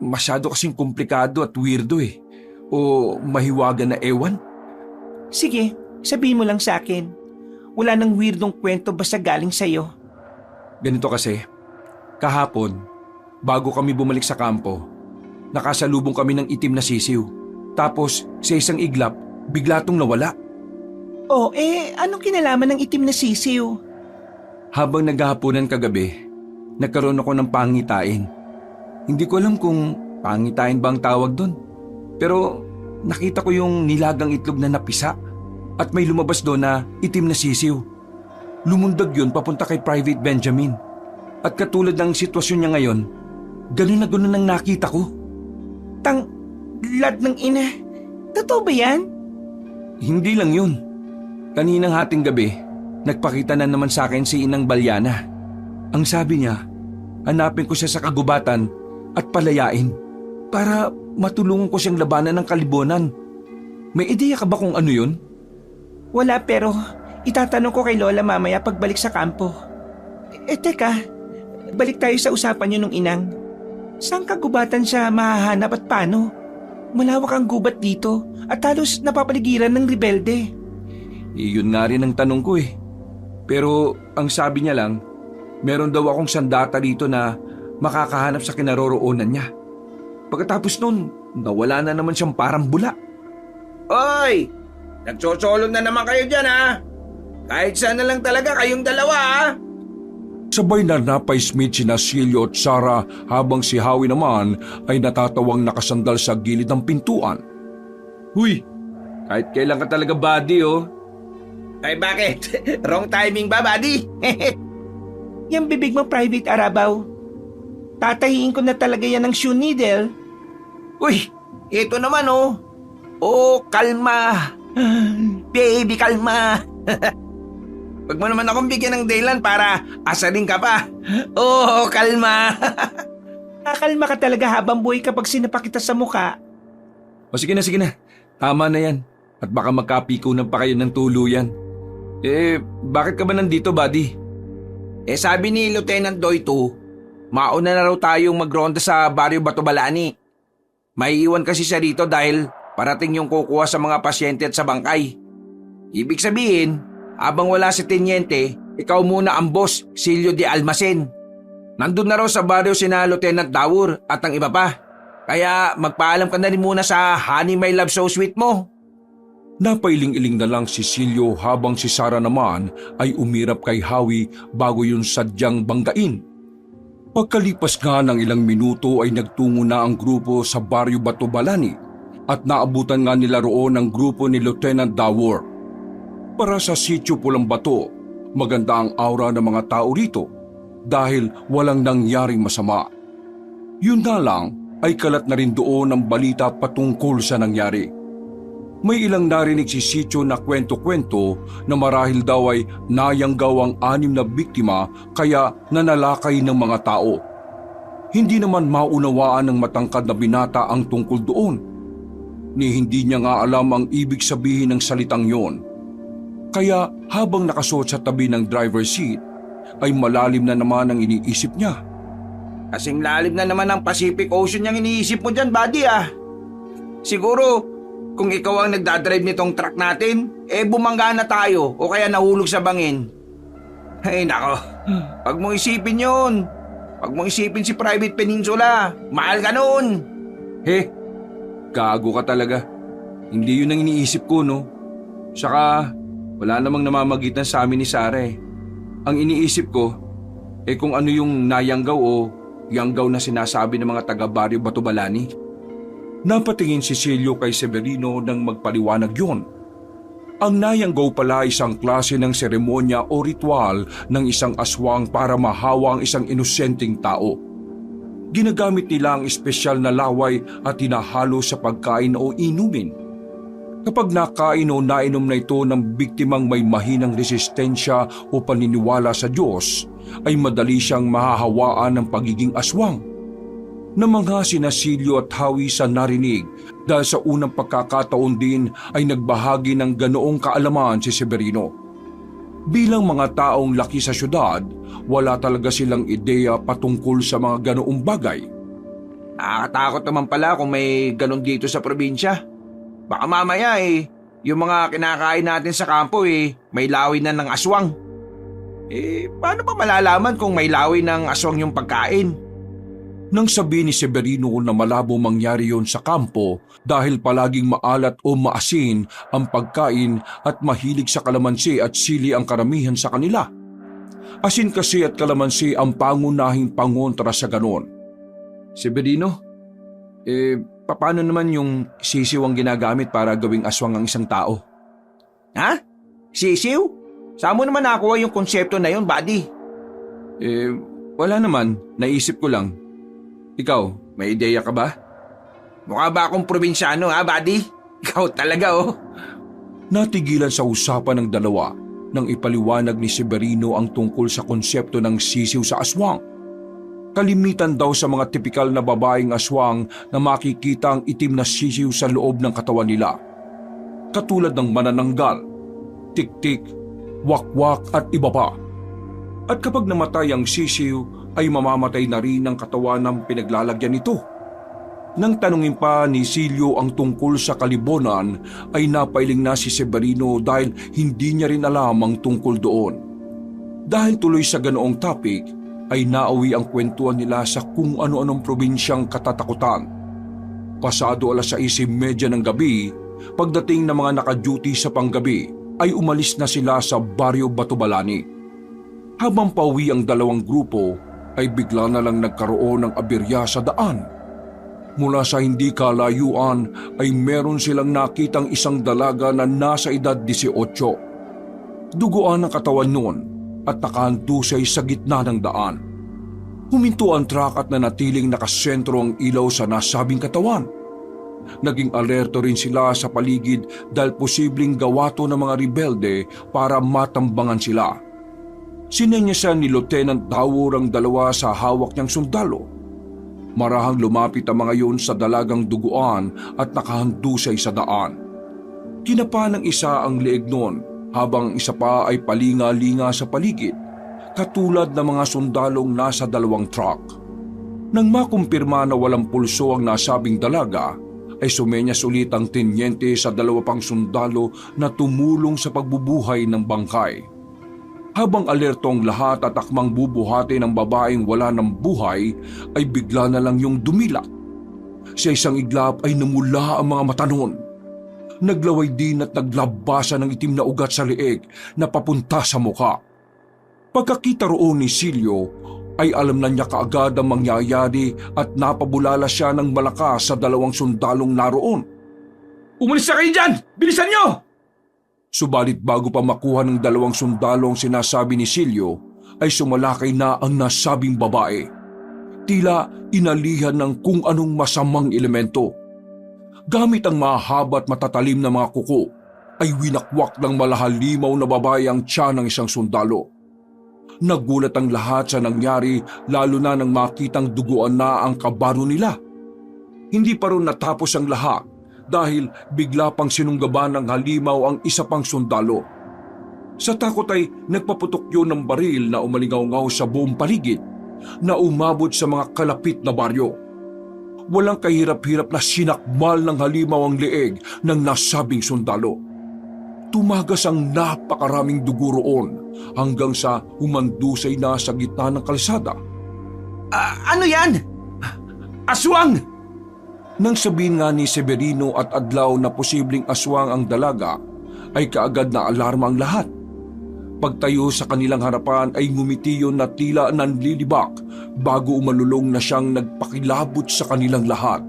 Masyado kasing komplikado at weirdo O mahiwaga na ewan? Sige, sabihin mo lang sa akin. Wala nang weirdong kwento basta galing sa'yo. Ganito kasi, kahapon, bago kami bumalik sa kampo, nakasalubong kami ng itim na sisiw. Tapos, sa isang iglap, bigla tong nawala. Anong kinalaman ng itim na sisiw? Habang naghahaponan kagabi, nagkaroon ako ng pangitain. Hindi ko alam kung pangitain ba ang tawag doon. Pero nakita ko yung nilagang itlog na napisa at may lumabas doon na itim na sisiw. Lumundag yun papunta kay Private Benjamin. At katulad ng sitwasyon niya ngayon, ganun na ganun ang nakita ko. Lad ng ina. Totoo ba yan? Hindi lang yun. Kaninang hating gabi, nagpakita na naman sa akin si Inang Balyana. Ang sabi niya, hanapin ko siya sa kagubatan at palayain para matulungan ko siyang labanan ng kalibunan. May ideya ka ba kung ano yun? Wala pero itatanong ko kay Lola mamaya pagbalik sa kampo. Teka, balik tayo sa usapan niyo nung inang. Saan kagubatan siya mahahanap at paano? Malawak ang gubat dito at halos napapaligiran ng rebelde. Iyon nga rin ang tanong ko eh. Pero ang sabi niya lang, meron daw akong sandata dito na makakahanap sa kinaroroonan niya. Pagkatapos nun, nawala na naman siyang parang bula. Oy! Nagsosolo na naman kayo dyan ha? Kahit sana lang talaga kayong dalawa ha? Sabay na napaismid sina Silio at Sara habang si Howie naman ay natatawang nakasandal sa gilid ng pintuan. Huy, kahit kailan ka talaga buddy oh. Ay bakit? Wrong timing ba, buddy? Yung bibig mo private Arabaw. Tatahiin ko na talaga yan ng shoe needle. Uy, ito naman oh. Oh, kalma. Baby, kalma. Wag mo naman akong bigyan ng dahilan para asarin ka pa. Oh, kalma. Kakalma ka talaga habang buhay kapag sinapa kita sa muka. O sige na. Tama na yan. At baka magkapikunan pa kayo ng tuluyan. Bakit ka ba nandito, buddy? Sabi ni Lieutenant Doito, mauna na raw tayong magronda sa Baryo Batubalani. Maiiwan kasi siya rito dahil parating yung kukuha sa mga pasyente at sa bangkay. Ibig sabihin, habang wala si Tenyente, ikaw muna ang boss, Silio de Almacen. Nandun na raw sa baryo sina Lieutenant Daur at ang iba pa. Kaya magpaalam ka na rin muna sa Honey My Love So Sweet mo. Napailing-iling na lang si Silio habang si Sara naman ay umirap kay Howie bago yun sadyang banggain. Pagkalipas nga ng ilang minuto ay nagtungo na ang grupo sa Baryo Batubalani at naabutan nga nila roon ang grupo ni Lieutenant Daur. Para sa sitio Pulang Bato, maganda ang aura ng mga tao rito dahil walang nangyaring masama. Yun na lang ay kalat na rin doon ang balita patungkol sa nangyari. May ilang narinig si Sitio na kwento-kwento na marahil daw ay nayanggaw ang 6 na biktima kaya nanalakay ng mga tao. Hindi naman maunawaan ng matangkad na binata ang tungkol doon. Ni hindi niya nga alam ang ibig sabihin ng salitang yon. Kaya habang nakasuot sa tabi ng driver's seat, ay malalim na naman ang iniisip niya. Kasing lalim na naman ang Pacific Ocean yung iniisip mo dyan, buddy ah. Siguro, kung ikaw ang nagdadrive nitong truck natin, bumangga na tayo o kaya nahulog sa bangin. Ay nako, pag mong isipin yun. Pag mong isipin si Private Peninsula, mahal ka noon. Gago ka talaga. Hindi yun ang iniisip ko, no? Saka, wala namang namamagitan sa amin ni Sara eh. Ang iniisip ko, kung ano yung nayanggaw o yanggaw na sinasabi ng mga taga-Baryo Batubalani. Napatingin si Silio kay Severino nang magpaliwanag yon. Ang nayanggaw pala isang klase ng seremonya o ritual ng isang aswang para mahawa ang isang inosenteng tao. Ginagamit nila ang espesyal na laway at hinahalo sa pagkain o inumin. Kapag nakain o nainom na ito ng biktimang may mahinang resistensya o paniniwala sa Diyos, ay madali siyang mahahawaan ng pagiging aswang. Namangha sina Silio at Howie sa narinig dahil sa unang pagkakataon din ay nagbahagi ng ganoong kaalaman si Severino. Bilang mga taong laki sa syudad, wala talaga silang ideya patungkol sa mga ganoong bagay. Nakakatakot naman pala kung may ganon dito sa probinsya. Baka mamaya yung mga kinakain natin sa kampo may laway na ng aswang. Paano pa malalaman kung may laway ng aswang yung pagkain? Nang sabi ni Severino na malabo mangyari yon sa kampo dahil palaging maalat o maasin ang pagkain at mahilig sa kalamansi at sili ang karamihan sa kanila. Asin kasi at kalamansi ang pangunahing pangontra sa ganon. Severino, paano naman yung sisiw ang ginagamit para gawing aswang ang isang tao? Ha? Sisiw? Saan mo naman nakuha yung konsepto na yun, buddy? Wala naman. Naisip ko lang. Ikaw, may ideya ka ba? Mukha ba akong probinsyano ha, buddy? Ikaw talaga Natigilan sa usapan ng dalawa nang ipaliwanag ni Severino ang tungkol sa konsepto ng sisiw sa aswang. Kalimitan daw sa mga tipikal na babaeng aswang na makikita ang itim na sisiw sa loob ng katawan nila. Katulad ng manananggal, tik-tik, wakwak at iba pa. At kapag namatay ang sisiw ay mamamatay na rin ang katawan ng pinaglalagyan nito. Nang tanungin pa ni Silio ang tungkol sa kalibonan ay napailing na si Severino dahil hindi niya rin alam ang tungkol doon. Dahil tuloy sa ganoong topic ay nauwi ang kwentuhan nila sa kung ano-anong probinsyang katatakutan. Pasado 6:30 ng gabi, pagdating ng mga naka-duty sa panggabi ay umalis na sila sa Baryo Batubalani. Habang pauwi ang dalawang grupo ay bigla na lang nagkaroon ng aberya sa daan. Mula sa hindi kalayuan ay meron silang nakitang isang dalaga na nasa edad 18. Duguan ang katawan noon at nakahandusay sa gitna ng daan. Huminto ang truck at nanatiling nakasentro ang ilaw sa nasabing katawan. Naging alerto rin sila sa paligid dahil posibleng gawato ng mga rebelde para matambangan sila. Sinenyasan ni Lieutenant Dawor ang dalawa sa hawak niyang sundalo. Marahang lumapit ang mga yun sa dalagang duguan at nakahandusay sa daan. Kinapa ng isa ang leeg noon habang isa pa ay palinga-linga sa paligid, katulad ng mga sundalong nasa dalawang truck. Nang makumpirma na walang pulso ang nasabing dalaga, ay sumenyas ulit ang tenyente sa dalawa pang sundalo na tumulong sa pagbubuhay ng bangkay. Habang alerto ang lahat at akmang bubuhati ng babaeng wala ng buhay, ay bigla na lang yung dumilat. Sa isang iglap ay namula ang mga mata noon. Naglaway din at naglabasa ng itim na ugat sa leeg na papunta sa mukha. Pagkakita roon ni Silio, ay alam na niya kaagad ang mangyayari at napabulala siya ng malakas sa dalawang sundalong naroon. Umalis na kayo dyan! Bilisan nyo! Subalit bago pa makuha ng dalawang sundalong sinasabi ni Silio, ay sumalakay na ang nasabing babae. Tila inalihan ng kung anong masamang elemento. Gamit ang mahaba at matatalim na mga kuko, ay winakwak ng malahalimaw na babae ang tiyan ng isang sundalo. Nagulat ang lahat sa nangyari lalo na nang makitang duguan na ang kabaro nila. Hindi pa rin natapos ang lahat dahil bigla pang sinunggaban ng halimaw ang isa pang sundalo. Sa takot ay nagpaputok yun ng baril na umalingaw-ngaw sa buong paligid na umabot sa mga kalapit na baryo. Walang kahirap-hirap na sinakmal ng halimaw ang leeg ng nasabing sundalo. Tumagas ang napakaraming dugo roon hanggang sa humandusay na sa gitna ng kalsada. Ano yan? Aswang! Nang sabihin nga ni Severino at Adlaw na posibleng aswang ang dalaga, ay kaagad na alarma ang lahat. Pagtayo sa kanilang harapan ay ngumiti yun na tila nanlilibak bago umalulong na siyang nagpakilabot sa kanilang lahat.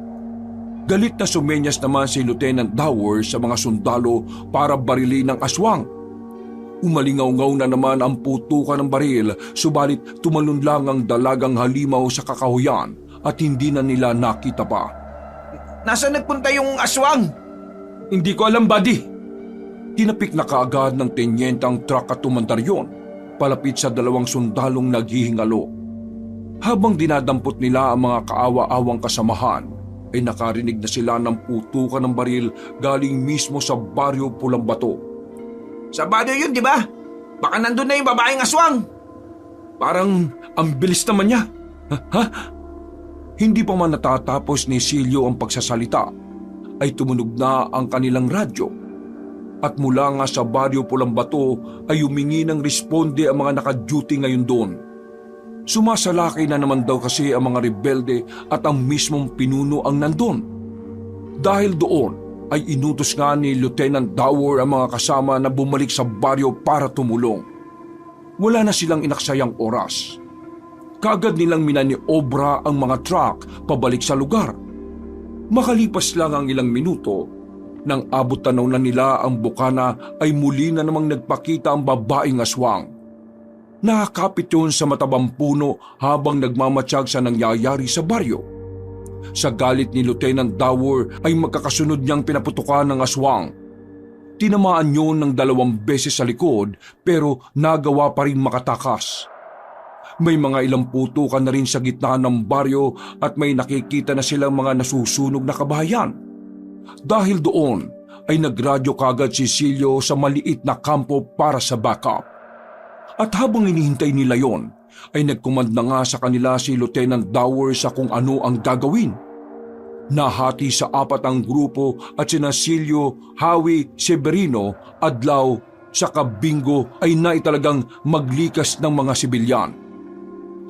Galit na sumenyas naman si Lieutenant Dawor sa mga sundalo para barilin ng aswang. Umalingaw-ngaw na naman ang putukan ng baril, subalit tumalon lang ang dalagang halimaw sa kakahuyan at hindi na nila nakita pa. Nasaan nagpunta yung aswang? Hindi ko alam, buddy. Tinapik na kaagad ng tenyente ang truck at tumandar yun, palapit sa dalawang sundalong naghihingalo. Habang dinadampot nila ang mga kaawa-awang kasamahan, ay nakarinig na sila ng putukan ng baril galing mismo sa Baryo Pulang Bato. Sa baryo yun, di ba? Baka nandun na yung babaeng aswang. Parang ang bilis naman niya. Ha? Hindi pa man natatapos ni Silio ang pagsasalita, ay tumunog na ang kanilang radyo. At mula nga sa Baryo Pulang Bato ay humingi ng responde ang mga naka-duty ngayon doon. Sumasalakay na naman daw kasi ang mga rebelde at ang mismong pinuno ang nandun. Dahil doon ay inutos nga ni Lieutenant Dawor ang mga kasama na bumalik sa baryo para tumulong. Wala na silang inaksayang oras. Kaagad nilang minaniobra ang mga truck pabalik sa lugar. Makalipas lang ang ilang minuto, nang abot tanaw na nila ang bukana ay muli na namang nagpakita ang babaeng aswang. Nakakapit yun sa matabang puno habang nagmamatsyag sa nangyayari sa baryo. Sa galit ni Lieutenant Dawor ay magkakasunod niyang pinaputukan ng aswang. Tinamaan yun ng 2 beses sa likod pero nagawa pa rin makatakas. May mga ilang putukan na rin sa gitna ng baryo at may nakikita na silang mga nasusunog na kabahayan. Dahil doon ay nagradyo kagad si Silio sa maliit na kampo para sa backup. At habang hinihintay nila yon, ay nagkumand na nga sa kanila si Lieutenant Dower sa kung ano ang gagawin. Nahati sa 4 ang grupo at sina Silio, Howie, Severino, Adlaw, saka Bingo ay naitalagang maglikas ng mga sibilyan.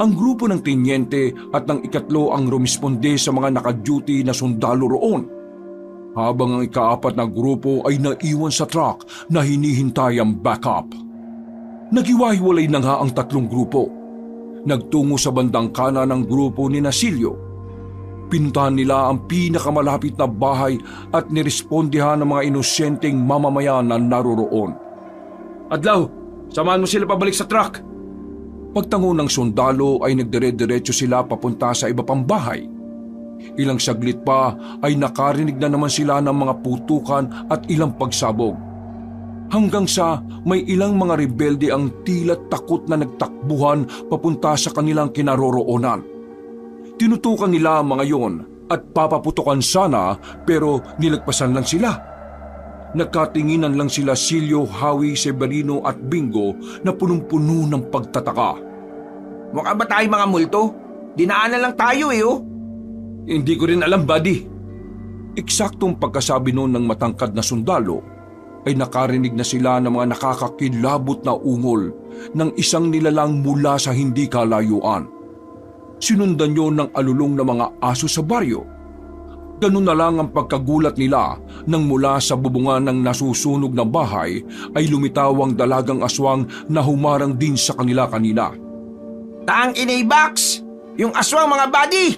Ang grupo ng tenyente at ng 3 ang rumisponde sa mga nakaduty na sundalo roon. Habang ang 4 na grupo ay naiwan sa truck na hinihintay ang backup. Naghiwa-hiwalay na nga ang 3 grupo. Nagtungo sa bandang kanan ng grupo ni Silio. Pinuntahan nila ang pinakamalapit na bahay at nirespondihan ng mga inosyenteng mamamayan na naroroon. Adlaw, samahan mo sila pabalik sa truck. Pagtango ng sundalo ay nagdire-diretso sila papunta sa iba pang bahay. Ilang saglit pa ay nakarinig na naman sila ng mga putukan at ilang pagsabog. Hanggang sa may ilang mga rebelde ang tila takot na nagtakbuhan papunta sa kanilang kinaroroonan. Tinutukan nila ang mga yon at papaputukan sana pero nilagpasan lang sila. Nagkatinginan lang sila Silio, Howie, Severino at Bingo na punong-puno ng pagtataka. Mukha ba tayo mga multo? Dinaanan lang tayo oh. Hindi ko rin alam, buddy. Eksaktong pagkasabi noon ng matangkad na sundalo, ay nakarinig na sila ng mga nakakakilabot na ungol ng isang nilalang mula sa hindi kalayuan. Sinundan yon ng alulong na mga aso sa baryo. Ganun na lang ang pagkagulat nila nang mula sa bubungan ng nasusunog na bahay ay lumitaw ang dalagang aswang na humarang din sa kanila kanina. Tang inay box! Yung aswang mga buddy!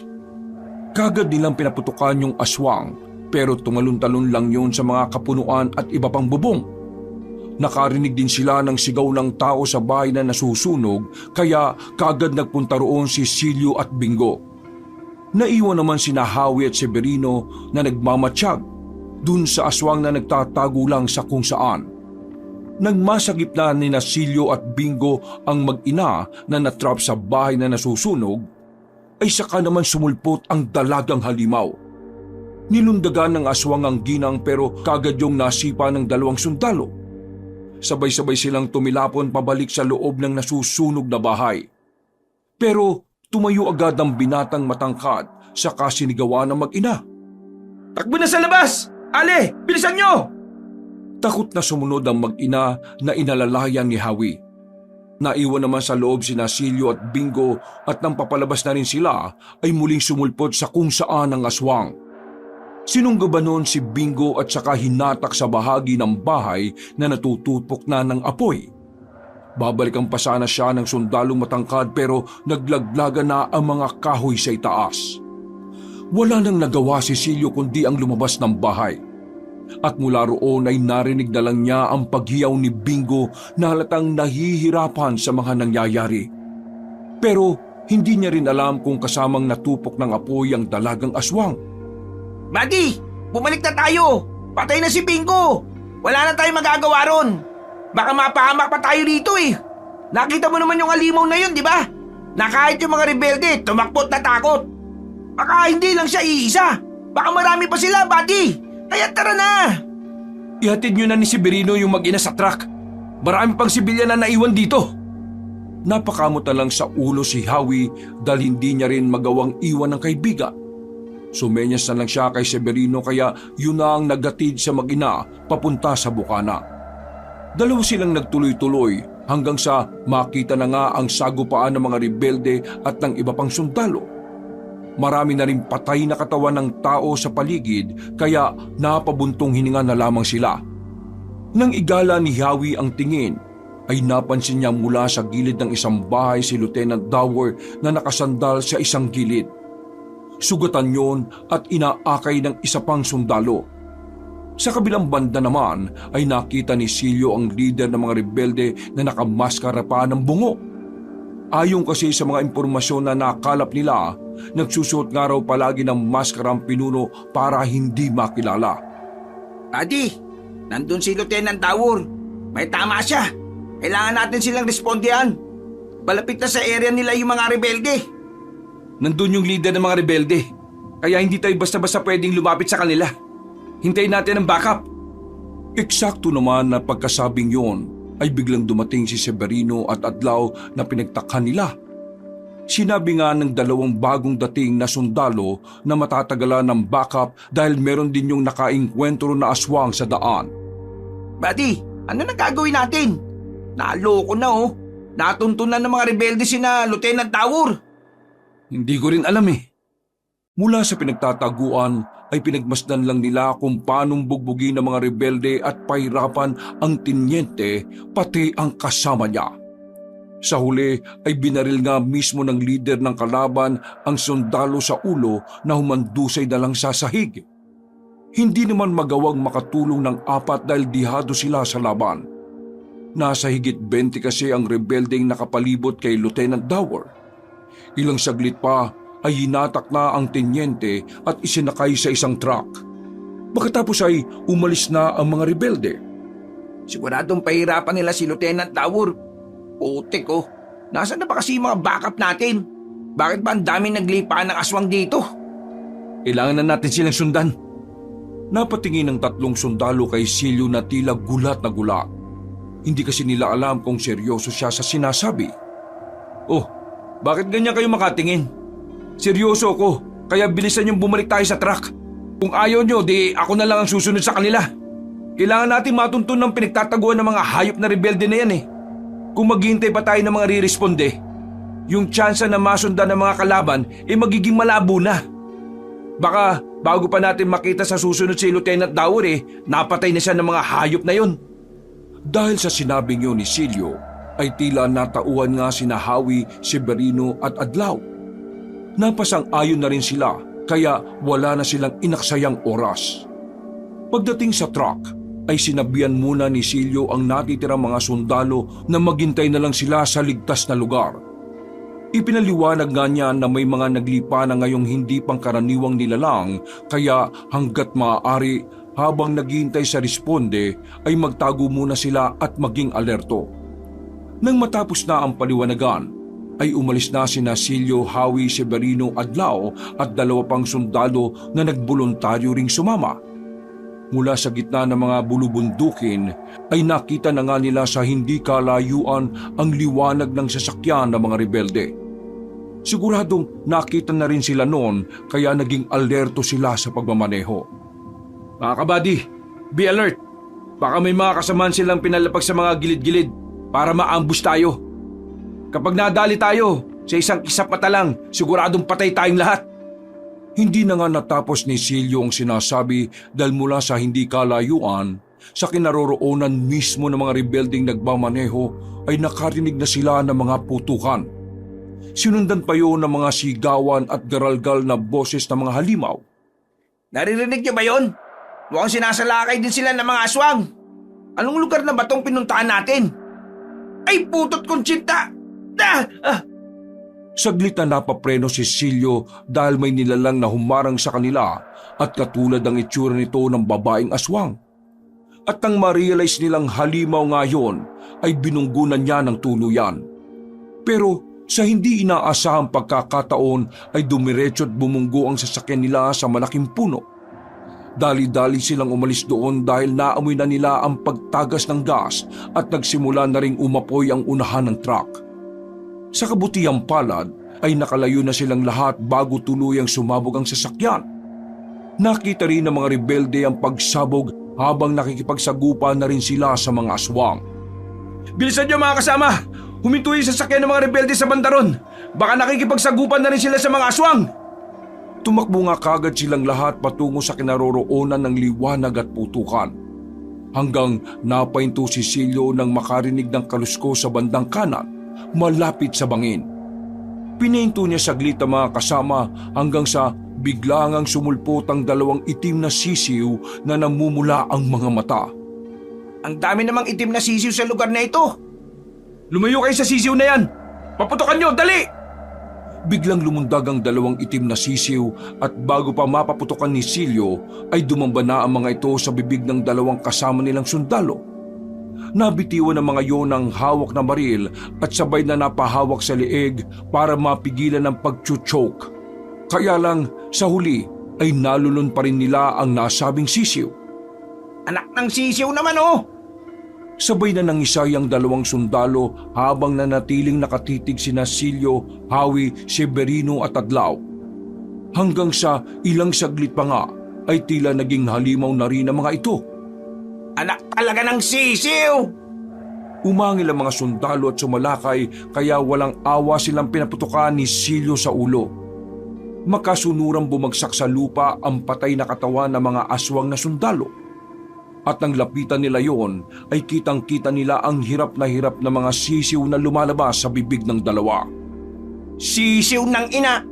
Kagad nilang pinaputukan yung aswang pero tumalon-talon lang yon sa mga kapunuan at iba pang bubong. Nakarinig din sila ng sigaw ng tao sa bahay na nasusunog kaya kagad nagpunta roon si Silio at Bingo. Naiwan naman sina Howie at Severino na nagmamatsyag dun sa aswang na nagtatago lang sa kung saan. Nagmasagip na ni Silio at Bingo ang mag-ina na natrap sa bahay na nasusunog, ay saka naman sumulpot ang dalagang halimaw. Nilundagan ng aswang ang ginang pero kagad yung nasipa ng 2 sundalo. Sabay-sabay silang tumilapon pabalik sa loob ng nasusunog na bahay. Pero tumayo agad ang binatang matangkad sa kasinigawan ng mag-ina. Takbo na sa labas! Ale, bilisan nyo! Takot na sumunod ang mag-ina na inalalayan ni Howie. Naiwan naman sa loob sina Silio at Bingo at nang papalabas na rin sila ay muling sumulpot sa kung saan ang aswang. Sinunggaban noon si Bingo at saka hinatak sa bahagi ng bahay na natutupok na ng apoy. Babalikan pa sana siya ng sundalong matangkad pero naglaglagan na ang mga kahoy sa itaas. Wala nang nagawa si Silio kundi ang lumabas ng bahay. At mula roon ay narinig na lang niya ang paghiyaw ni Bingo na halatang nahihirapan sa mga nangyayari. Pero hindi niya rin alam kung kasamang natupok ng apoy ang dalagang aswang. Buddy, bumalik na tayo! Patay na si Bingo! Wala na tayong magagawa ron! Baka mapahamak pa tayo rito eh! Nakita mo naman yung alimaw na yun, di ba? Na kahit yung mga rebelde, tumakbot na takot! Baka hindi lang siya iisa! Baka marami pa sila, buddy! Kaya tara na! Ihatid nyo na ni Severino yung mag-ina sa truck. Marami pang sibilyan na naiwan dito. Napakamot na lang sa ulo si Howie dahil hindi niya rin magawang iwan ng kaibigan. Sumenyas na lang siya kay Severino kaya yun na ang naghatid sa mag-ina papunta sa bukana. 2 silang nagtuloy-tuloy hanggang sa makita na nga ang sagupaan ng mga rebelde at ng iba pang sundalo. Marami na rin patay na katawan ng tao sa paligid kaya napabuntong hininga na lamang sila. Nang igala ni Howie ang tingin, ay napansin niya mula sa gilid ng isang bahay si Lieutenant Dower na nakasandal sa isang gilid. Sugatan yon at inaakay ng isa pang sundalo. Sa kabilang banda naman ay nakita ni Silio ang leader ng mga rebelde na nakamaskara pa ng bungo. Ayon kasi sa mga impormasyon na nakalap nila, nagsusuot nga raw palagi ng maskara ang pinuno para hindi makilala. Buddy, nandun si Lieutenant Dower. May tama siya. Kailangan natin silang respondihan. Palapit na sa area nila yung mga rebelde. Nandun yung leader ng mga rebelde. Kaya hindi tayo basta-basta pwedeng lumapit sa kanila. Hintayin natin ang backup. Eksakto naman na pagkasabing yon ay biglang dumating si Severino at Adlaw na pinagtakhan nila. Sinabi nga ng dalawang bagong dating na sundalo na matatagalan ng backup dahil meron din yung nakaingkwentro na aswang sa daan. Buddy, ano na gagawin natin? Naloko na oh. Natuntunan ng mga rebelde sina Lieutenant Tower. Hindi ko rin alam eh. Mula sa pinagtataguan ay pinagmasdan lang nila kung paanong bugbugin ng mga rebelde at pahirapan ang tinyente pati ang kasama niya. Sa huli ay binaril nga mismo ng lider ng kalaban ang sundalo sa ulo na humandusay na lang sa sahig. Hindi naman magawang makatulong ng apat dahil dihado sila sa laban. Nasa higit 20 kasi ang rebeldeng nakapalibot kay Lieutenant Dower. Ilang saglit pa ay hinatak na ang tenyente at isinakay sa isang truck. Pagkatapos ay umalis na ang mga rebelde. Siguradong pahirapan nila si Lieutenant Tower. Putik oh. Nasaan na ba kasi yung mga backup natin? Bakit ba ang daming naglipa ng aswang dito? Kailangan na natin silang sundan. Napatingin ng tatlong sundalo kay Silio na tila gulat na gulat. Hindi kasi nila alam kung seryoso siya sa sinasabi. Oh, bakit ganyan kayo makatingin? Seryoso ako, kaya bilisan yung bumalik tayo sa truck. Kung ayaw nyo, di ako na lang ang susunod sa kanila. Kailangan natin matuntun ng pinagtataguan ng mga hayop na rebelde na yan eh. Kung maghihintay pa tayo ng mga riresponde, yung tsansa na masundan ng mga kalaban ay magiging malabo na. Baka bago pa natin makita sa susunod si Lieutenant Dower napatay na siya ng mga hayop na yon. Dahil sa sinabing yun ni Silio, ay tila natauhan nga sina Howie, Severino at Adlaw. Napasang-ayon na rin sila kaya wala na silang inaksayang oras. Pagdating sa truck, ay sinabihan muna ni Silio ang natitirang mga sundalo na maghintay na lang sila sa ligtas na lugar. Ipinaliwanag nga niya na may mga naglipa na ngayong hindi pangkaraniwang nilalang kaya hanggat maaari habang naghihintay sa responde ay magtago muna sila at maging alerto. Nang matapos na ang paliwanagan, ay umalis na sina Silio, Howie, Severino, Adlaw at dalawa pang sundalo na nagboluntaryo ring sumama. Mula sa gitna ng mga bulubundukin ay nakita na nga nila sa hindi kalayuan ang liwanag ng sasakyan ng mga rebelde. Siguradong nakita na rin sila noon kaya naging alerto sila sa pagmamaneho. Mga kabady, be alert. Baka may mga kasamaan silang pinalapag sa mga gilid-gilid para ma-ambush tayo. Kapag nadali tayo, sa isang kisap mata lang, siguradong patay tayong lahat. Hindi na nga natapos ni Silio ang sinasabi dahil mula sa hindi kalayuan, sa kinaroroonan mismo ng mga rebelding nagmamaneho ay nakarinig na sila ng mga putukan. Sinundan pa yun ng mga sigawan at garalgal na boses ng mga halimaw. Naririnig niyo ba yon? Mukhang sinasalakay din sila ng mga aswang. Anong lugar na ba tong pinuntahan natin? Ay putot kontsinta! Saglit na napapreno si Silio dahil may nilalang na humarang sa kanila at katulad ang itsura nito ng babaeng aswang. At nang ma-realize nilang halimaw nga yun, ay binunggunan niya ng tuluyan. Pero sa hindi inaasahang pagkakataon ay dumiretso at bumunggo ang sasakyan nila sa malaking puno. Dali-dali silang umalis doon dahil naamoy na nila ang pagtagas ng gas at nagsimula na ring umapoy ang unahan ng truck. Sa kabutihang palad ay nakalayo na silang lahat bago tuluyang sumabog ang sasakyan. Nakita rin ng mga rebelde ang pagsabog habang nakikipagsagupa na rin sila sa mga aswang. Bilisan niyo mga kasama! Huminto yung sasakyan ng mga rebelde sa bandaron! Baka nakikipagsagupan na rin sila sa mga aswang! Tumakbo nga kagad silang lahat patungo sa kinaroroonan ng liwanag at putukan. Hanggang napahinto si Silio nang makarinig ng kalusko sa bandang kanan, malapit sa bangin. Pinahinto niya saglit ang mga kasama hanggang sa biglangang sumulpot ang dalawang itim na sisiw na namumula ang mga mata. Ang dami namang itim na sisiw sa lugar na ito. Lumayo kayo sa sisiw na yan! Paputokan niyo, dali! Biglang lumundag ang dalawang itim na sisiw at bago pa mapaputokan ni Silio ay dumamba na ang mga ito sa bibig ng dalawang kasama nilang sundalo. Nabitiwan ng mga yon ang hawak na baril at sabay na napahawak sa leeg para mapigilan ang pag-choke. Kaya lang sa huli ay nalulun pa rin nila ang nasabing sisiw. Anak ng sisiw naman oh! Sabay na nangisay ang dalawang sundalo habang nanatiling nakatitig sina Silio, Hawi, Severino at Adlaw. Hanggang sa ilang saglit pa nga ay tila naging halimaw na rin ang mga ito. Anak talaga ng sisiw! Umangil ang mga sundalo at sumalakay kaya walang awa silang pinaputukan ni Silio sa ulo. Makasunurang bumagsak sa lupa ang patay na katawan ng mga aswang na sundalo. At nang lapitan nila yon ay kitang-kita nila ang hirap na mga sisiw na lumalabas sa bibig ng dalawa. Sisiw ng ina!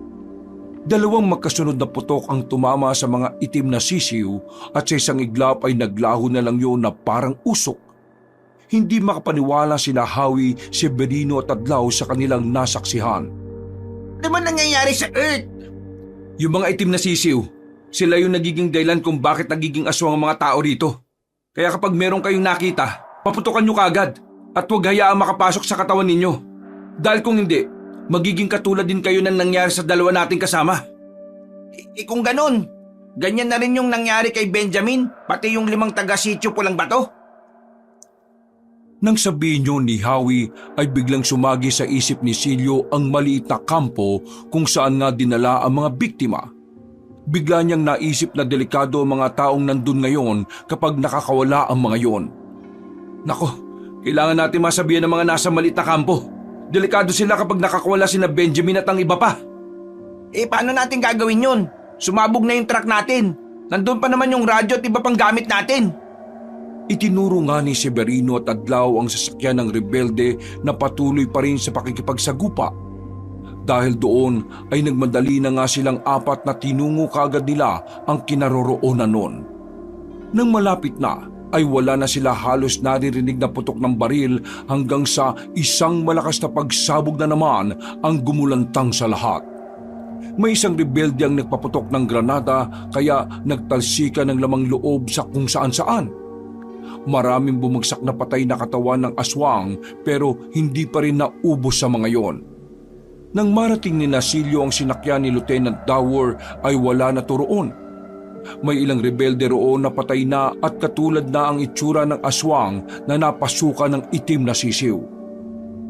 Dalawang magkasunod na putok ang tumama sa mga itim na sisiw at sa isang iglap ay naglaho na lang yon na parang usok. Hindi makapaniwala sina Hawi, Severino at Adlaw sa kanilang nasaksihan. Ano man nangyayari sa Earth? Yung mga itim na sisiw, sila yung nagiging dahilan kung bakit nagiging aswang ang mga tao rito. Kaya kapag meron kayong nakita, paputukan nyo kagad at huwag hayaang makapasok sa katawan ninyo. Dahil kung hindi, magiging katulad din kayo ng nangyari sa dalawa nating kasama. Kung ganun, ganyan na rin yung nangyari kay Benjamin, pati yung 5 taga-sityo Pulang Bato. Nang sabihin yun ni Hawi ay biglang sumagi sa isip ni Silio ang maliit na kampo kung saan nga dinala ang mga biktima. Bigla niyang naisip na delikado ang mga taong nandun ngayon kapag nakakawala ang mga yon. Nako, kailangan natin masabihan ng mga nasa maliit na kampo. Delikado sila kapag nakakawala sina Benjamin at ang iba pa. Paano natin gagawin yun? Sumabog na yung truck natin. Nandun pa naman yung radyo at iba pang gamit natin. Itinuro nga ni Severino at Adlaw ang sasakyan ng rebelde na patuloy pa rin sa pakikipagsagupa. Dahil doon ay nagmadali na nga silang 4 na tinungo kagad nila ang kinaroroonan nun. Nang malapit na ay wala na sila halos naririnig na putok ng baril hanggang sa isang malakas na pagsabog na naman ang gumulantang sa lahat. May isang rebelde ang nagpaputok ng granada kaya nagtalsika ng lamang loob sa kung saan-saan. Maraming bumagsak na patay na katawan ng aswang pero hindi pa rin naubos sa mga yon. Nang marating ni Silio ang sinakyan ni Lieutenant Dower ay wala na to roon. May ilang rebelde roon na patay na at katulad na ang itsura ng aswang na napasukan ng itim na sisiw.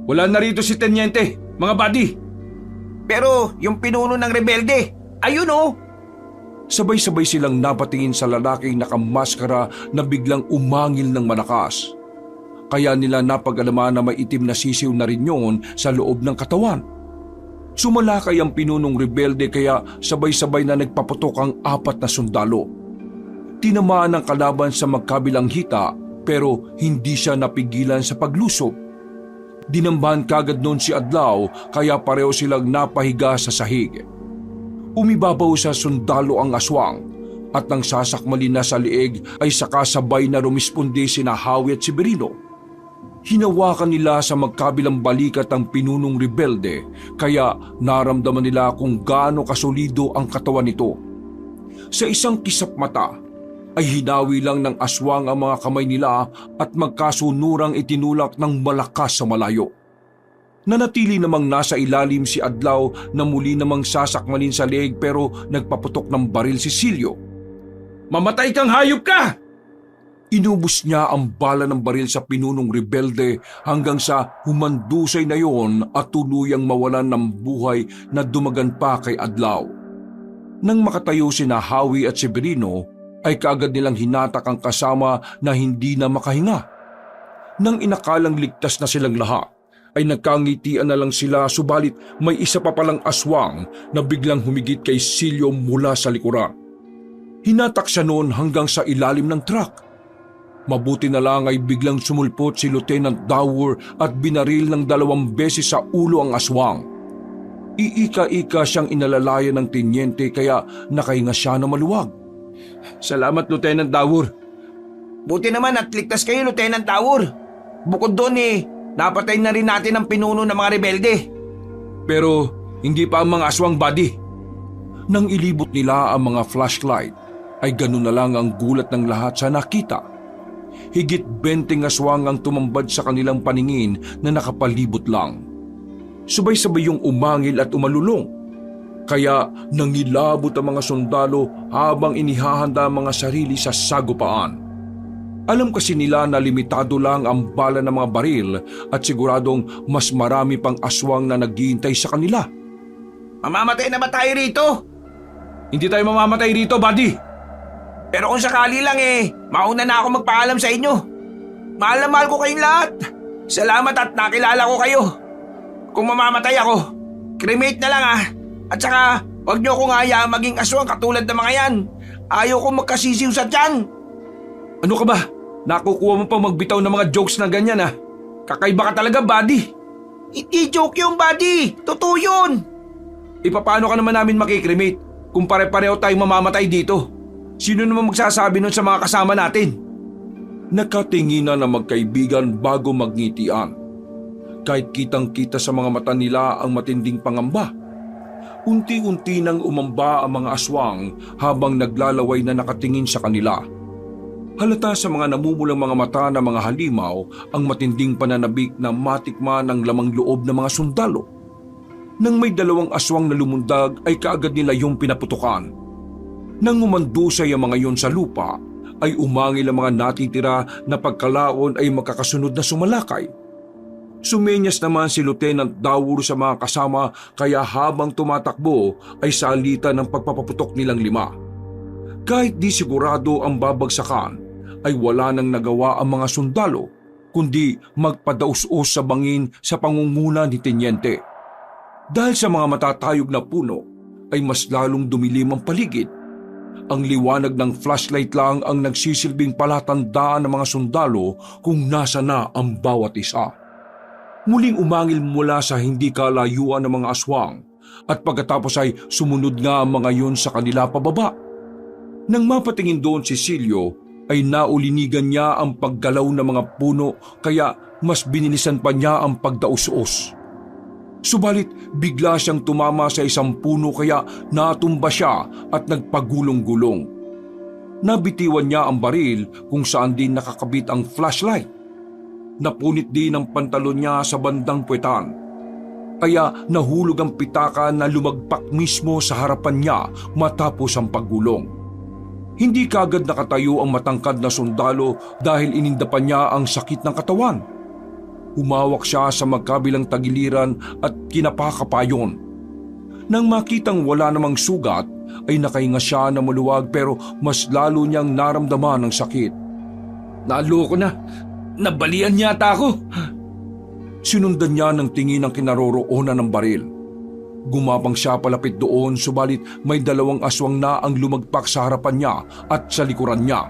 Wala na rito si Tenyente, mga buddy. Pero yung pinuno ng rebelde, ayun oh! Sabay-sabay silang napatingin sa lalaking nakamaskara na biglang umangil ng malakas. Kaya nila napag-alaman na may itim na sisiw na rin yun sa loob ng katawan. Sumalakay ang pinunong rebelde kaya sabay-sabay na nagpaputok ang 4 na sundalo. Tinamaan ang kalaban sa magkabilang hita pero hindi siya napigilan sa paglusob. Dinambahan kagad noon si Adlaw kaya pareho silang napahiga sa sahig. Umibabaw sa sundalo ang aswang at nang sasakmalin na sa liig ay sakasabay na rumisponde sina Hawi at Severino. Hinawakan nila sa magkabilang balikat ang pinunong rebelde kaya naramdaman nila kung gaano kasolido ang katawan nito. Sa isang kisap mata ay hinawi lang ng aswang ang mga kamay nila at magkasunurang itinulak ng malakas sa malayo. Nanatili namang nasa ilalim si Adlaw na muli namang sasakmalin sa leeg pero nagpaputok ng baril si Silio. Mamatay kang hayop ka! Inubos niya ang bala ng baril sa pinunong rebelde hanggang sa humandusay na yon at tuluyang mawalan ng buhay na dumagan pa kay Adlaw. Nang makatayo sina Hawi at Severino ay kaagad nilang hinatak ang kasama na hindi na makahinga. Nang inakalang ligtas na silang lahat ay nagkangitian na lang sila subalit may isa pa palang aswang na biglang humigit kay Silio mula sa likuran. Hinatak siya noon hanggang sa ilalim ng truck. Mabuti na lang ay biglang sumulpot si Lieutenant Dower at binaril ng 2 beses sa ulo ang aswang. Iika-ika siyang inalalayan ng tenyente kaya nakahinga siya na maluwag. Salamat, Lieutenant Dower. Buti naman at ligtas kayo, Lieutenant Dower. Bukod doon napatay na rin natin ang pinuno ng mga rebelde. Pero hindi pa ang mga aswang, buddy. Nang ilibot nila ang mga flashlight ay ganun na lang ang gulat ng lahat sa nakita. Higit 20 aswang ang tumambad sa kanilang paningin na nakapalibot lang. Sabay-sabay yung umangil at umalulong. Kaya nangilabot ang mga sundalo habang inihahanda ang mga sarili sa sagupaan. Alam kasi nila na limitado lang ang bala ng mga baril at siguradong mas marami pang aswang na naghihintay sa kanila. Mamamatay na ba tayo rito? Hindi tayo mamamatay rito, buddy. Pero kung sakali lang mauna na ako magpaalam sa inyo. Mahal na mahal ko kayong lahat. Salamat at nakilala ko kayo. Kung mamamatay ako, cremate na lang At saka, huwag niyo akong hayaang maging aswang katulad ng mga yan. Ayaw ko magkasisiw sa tiyan. Ano ka ba? Nakukuha mo pa magbitaw ng mga jokes na ganyan Kakaiba ka talaga, buddy. Hindi joke yung buddy. Totoo yun. Paano ka naman namin makikremate kung pare-pareho tayong mamamatay dito? Sino naman magsasabi nun sa mga kasama natin? Nakatinginan na magkaibigan bago magngitian. Kahit kitang-kita sa mga mata nila ang matinding pangamba. Unti-unti nang umamba ang mga aswang habang naglalaway na nakatingin sa kanila. Halata sa mga namumulang mga mata ng mga halimaw ang matinding pananabik na matikman ng lamang loob ng mga sundalo. Nang may dalawang aswang na lumundag ay kaagad nila yung pinaputukan. Nang umandusay ang mga yon sa lupa, ay umangil ang mga natitira na pagkalaon ay magkakasunod na sumalakay. Sumenyas naman si Lieutenant Daur sa mga kasama kaya habang tumatakbo ay salitan ng pagpapaputok nilang 5. Kahit di sigurado ang babagsakan, ay wala nang nagawa ang mga sundalo kundi magpadaus-us sa bangin sa pangunguna ni Tenyente. Dahil sa mga matatayog na puno ay mas lalong dumilim ang paligid. Ang liwanag ng flashlight lang ang nagsisilbing palatandaan ng mga sundalo kung nasa na ang bawat isa. Muling umangil mula sa hindi kalayuan ng mga aswang at pagkatapos ay sumunod nga ang mga yun sa kanila pababa. Nang mapatingin doon si Silio ay naulinigan niya ang paggalaw ng mga puno kaya mas binilisan pa niya ang pagdaus-us. Subalit bigla siyang tumama sa isang puno kaya natumba siya at nagpagulong-gulong. Nabitiwan niya ang baril kung saan din nakakabit ang flashlight. Napunit din ang pantalon niya sa bandang puwetan. Kaya nahulog ang pitaka na lumagpak mismo sa harapan niya matapos ang paggulong. Hindi kaagad nakatayo ang matangkad na sundalo dahil inindapan niya ang sakit ng katawan. Humawak siya sa magkabilang tagiliran at kinapakapayon. Nang makitang wala namang sugat, ay nakahinga siya na maluwag pero mas lalo niyang naramdaman ang sakit. Naloko na. Nabalian yata ako. Sinundan niya ng tingin ang kinaroroonan ng baril. Gumapang siya palapit doon subalit may 2 aswang na ang lumagpak sa harapan niya at sa likuran niya.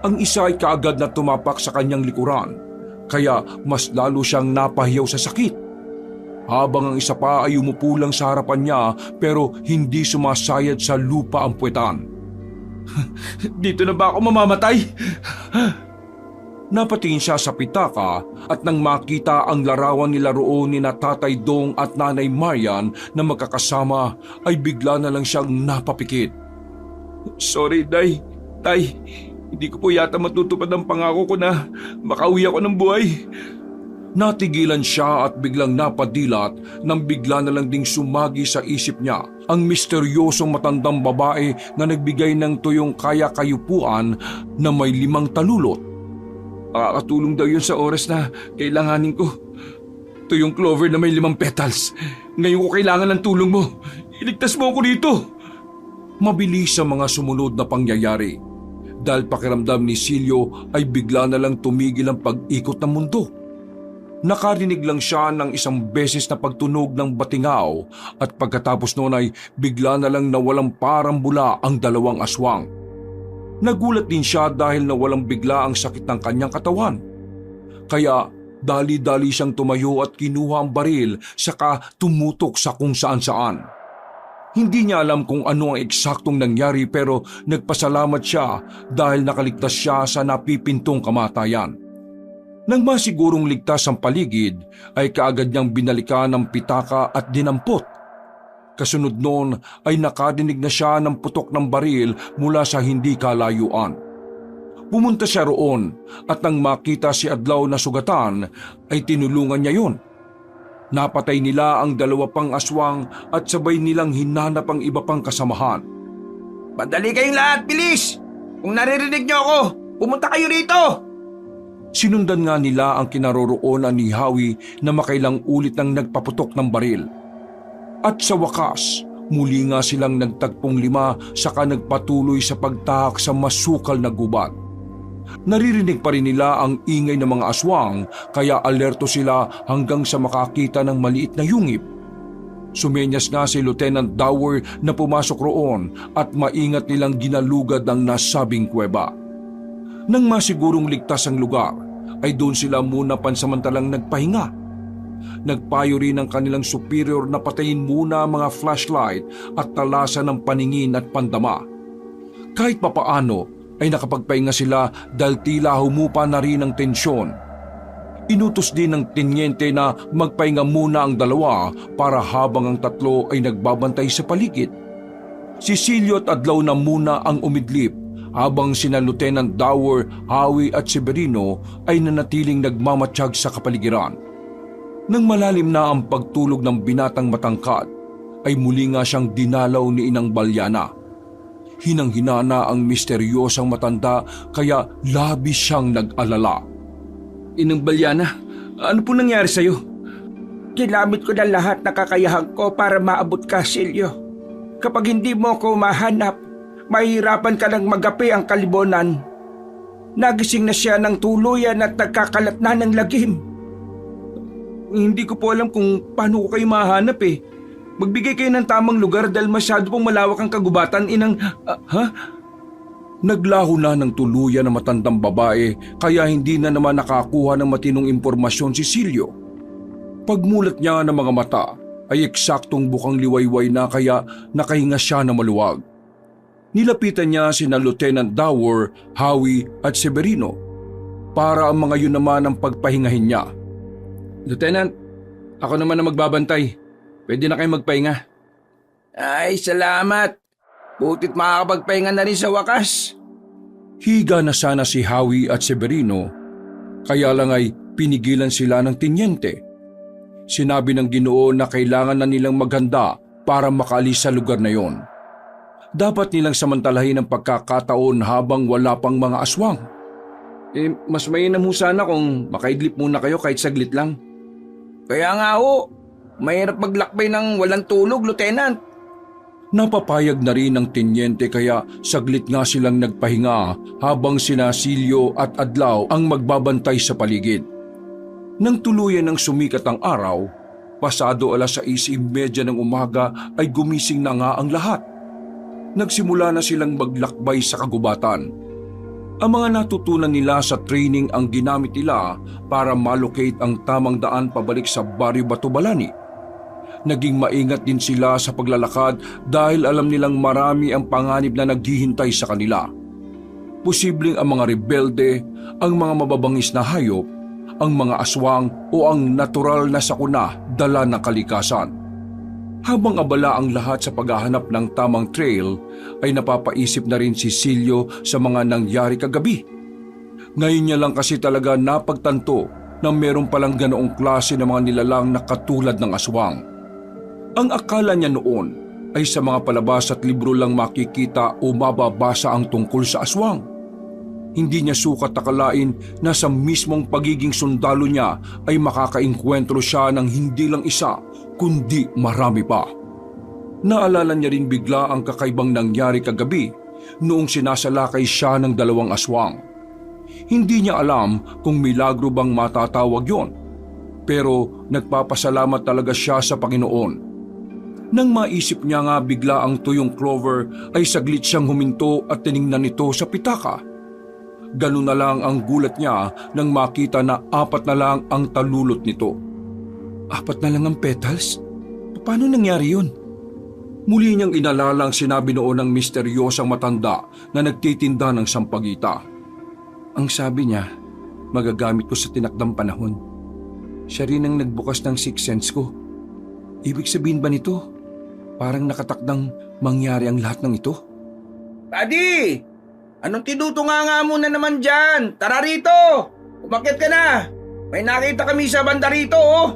Ang isa ay kaagad na tumapak sa kanyang likuran, kaya mas lalo siyang napahiyaw sa sakit. Habang ang isa pa ay umupo lang sa harapan niya pero hindi sumasayad sa lupa ang puwetan. Dito na ba ako mamamatay? Napatingin siya sa pitaka at nang makita ang larawan nila roon ni na Tatay Dong at Nanay Marian na magkakasama ay bigla na lang siyang napapikit. Sorry, Day. Tay, hindi ko po yata matutupad ang pangako ko na makauwi ako ng buhay. Natigilan siya at biglang napadilat nang bigla na lang ding sumagi sa isip niya ang misteryosong matandang babae na nagbigay ng tuyong kaya-kayupuan na may 5 talulot. Makakatulong daw yun sa oras na kailanganin ko. Ito yung clover na may 5 petals. Ngayon ko kailangan ng tulong mo. Iligtas mo ako dito. Mabilis ang mga sumunod na pangyayari. Dahil pakiramdam ni Silio ay bigla na lang tumigil ang pag-ikot ng mundo. Nakarinig lang siya ng isang beses na pagtunog ng batingaw at pagkatapos noon ay bigla na lang nawalang parambula ang 2 aswang. Nagulat din siya dahil nawalang bigla ang sakit ng kanyang katawan. Kaya dali-dali siyang tumayo at kinuha ang baril saka tumutok sa kung saan-saan. Hindi niya alam kung ano ang eksaktong nangyari pero nagpasalamat siya dahil nakaligtas siya sa napipintong kamatayan. Nang masigurong ligtas ang paligid ay kaagad niyang binalikan ng pitaka at dinampot. Kasunod noon ay nakadinig na siya ng putok ng baril mula sa hindi kalayuan. Pumunta siya roon at nang makita si Adlaw na sugatan ay tinulungan niya yon. Napatay nila ang 2 pang aswang at sabay nilang hinanap ang iba pang kasamahan. Padali kayong lahat, bilis! Kung naririnig niyo ako, Pumunta kayo rito! Sinundan nga nila ang kinaroroonan ni Howie na makailang ulit nang nagpaputok ng baril. At sa wakas, muli nga silang nagtagpong 5 saka nagpatuloy sa pagtahak sa masukal na gubat. Naririnig pa rin nila ang ingay ng mga aswang kaya alerto sila hanggang sa makakita ng maliit na yungib. Sumenyas nga si Lieutenant Dower na pumasok roon at maingat nilang ginalugad ang nasabing kuweba. Nang masigurong ligtas ang lugar, ay doon sila muna pansamantalang nagpahinga. Nagpayo rin ang kanilang superior na patayin muna ang mga flashlight at talasan ng paningin at pandama. Kahit papaano ay nakapagpahinga sila dahil tila humupa na rin ang tensyon. Inutos din ng tenyente na magpahinga muna ang dalawa para habang ang tatlo ay nagbabantay sa paligid. Si Silio at Adlaw na muna ang umidlip habang sina Lieutenant Dower, Howie at Severino ay nanatiling nagmamatsyag sa kapaligiran. Nang malalim na ang pagtulog ng binatang matangkad, ay muli nga siyang dinalaw ni Inang Balyana. Hinang-hina na ang misteryosang matanda kaya labis siyang nag-alala. Inang Balyana, ano po nangyari sa'yo? Ginamit ko na lahat na kakayahan ko para maabot ka, Silio. Kapag hindi mo ko mahanap, mahirapan ka ng magapi ang kalibunan. Nagising na siya ng tuluyan at nagkakalat na ng lagim. Hindi ko po alam kung paano ko kayo mahanap eh. Magbigay kayo ng tamang lugar dahil masyado pong malawak ang kagubatan, Inang... Naglaho na ng tuluyan na matandang babae kaya hindi na naman nakakuha ng matinong impormasyon si Silio. Pagmulat niya ng mga mata ay eksaktong bukang liwayway na kaya nakahinga siya na maluwag. Nilapitan niya sina Lieutenant Dower, Howie at Severino para ang mga yun naman ang pagpahingahin niya. Lieutenant, ako naman na magbabantay. Pwede na kayo magpahinga. Ay, salamat. Butit makakapagpahinga na rin sa wakas. Higa na sana si Howie at Severino, kaya lang ay pinigilan sila ng tenyente. Sinabi ng Ginoo na kailangan na nilang maghanda para makaalis sa lugar na yon. Dapat nilang samantalahin ang pagkakataon habang wala pang mga aswang. Mas mainam ho sana kung makaidlip muna kayo kahit saglit lang. Kaya nga ho, mahirap maglakbay ng walang tulog, Lieutenant. Napapayag na rin ng tenyente kaya saglit nga silang nagpahinga habang sina Silio at Adlaw ang magbabantay sa paligid. Nang tuluyan ng sumikat ang araw, pasado 6:30 ng umaga ay gumising na nga ang lahat. Nagsimula na silang maglakbay sa kagubatan. Ang mga natutunan nila sa training ang ginamit nila para malocate ang tamang daan pabalik sa Barrio Batubalani. Naging maingat din sila sa paglalakad dahil alam nilang marami ang panganib na naghihintay sa kanila. Posibleng ang mga rebelde, ang mga mababangis na hayop, ang mga aswang o ang natural na sakuna dala ng kalikasan. Habang abala ang lahat sa paghahanap ng tamang trail, ay napapaisip na rin si Silio sa mga nangyari kagabi. Ngayon niya lang kasi talaga napagtanto na meron palang ganoong klase ng mga nilalang na katulad ng aswang. Ang akala niya noon ay sa mga palabas at libro lang makikita o mababasa ang tungkol sa aswang. Hindi niya sukat akalain na sa mismong pagiging sundalo niya ay makakaengkwentro siya ng hindi lang isa kundi marami pa. Naalala niya rin bigla ang kakaibang nangyari kagabi noong sinasalakay siya ng 2 aswang. Hindi niya alam kung milagro bang matatawag yon, pero nagpapasalamat talaga siya sa Panginoon. Nang maisip niya nga bigla ang tuyong Clover ay saglit siyang huminto at tiningnan ito sa pitaka. Ganun na lang ang gulat niya nang makita na 4 na lang ang talulot nito. 4 na lang ang petals? Paano nangyari yun? Muli niyang inalala ang sinabi noon ng misteryosang matanda na nagtitinda ng sampagita. Ang sabi niya, magagamit ko sa tinakdang panahon. Siya rin ang nagbukas ng sixth sense ko. Ibig sabihin ba nito? Parang nakatakdang mangyari ang lahat ng ito? Buddy! Anong tinutunga mo na naman dyan? Tara rito! Umakyat ka na! May nakita kami sa banda rito, oh!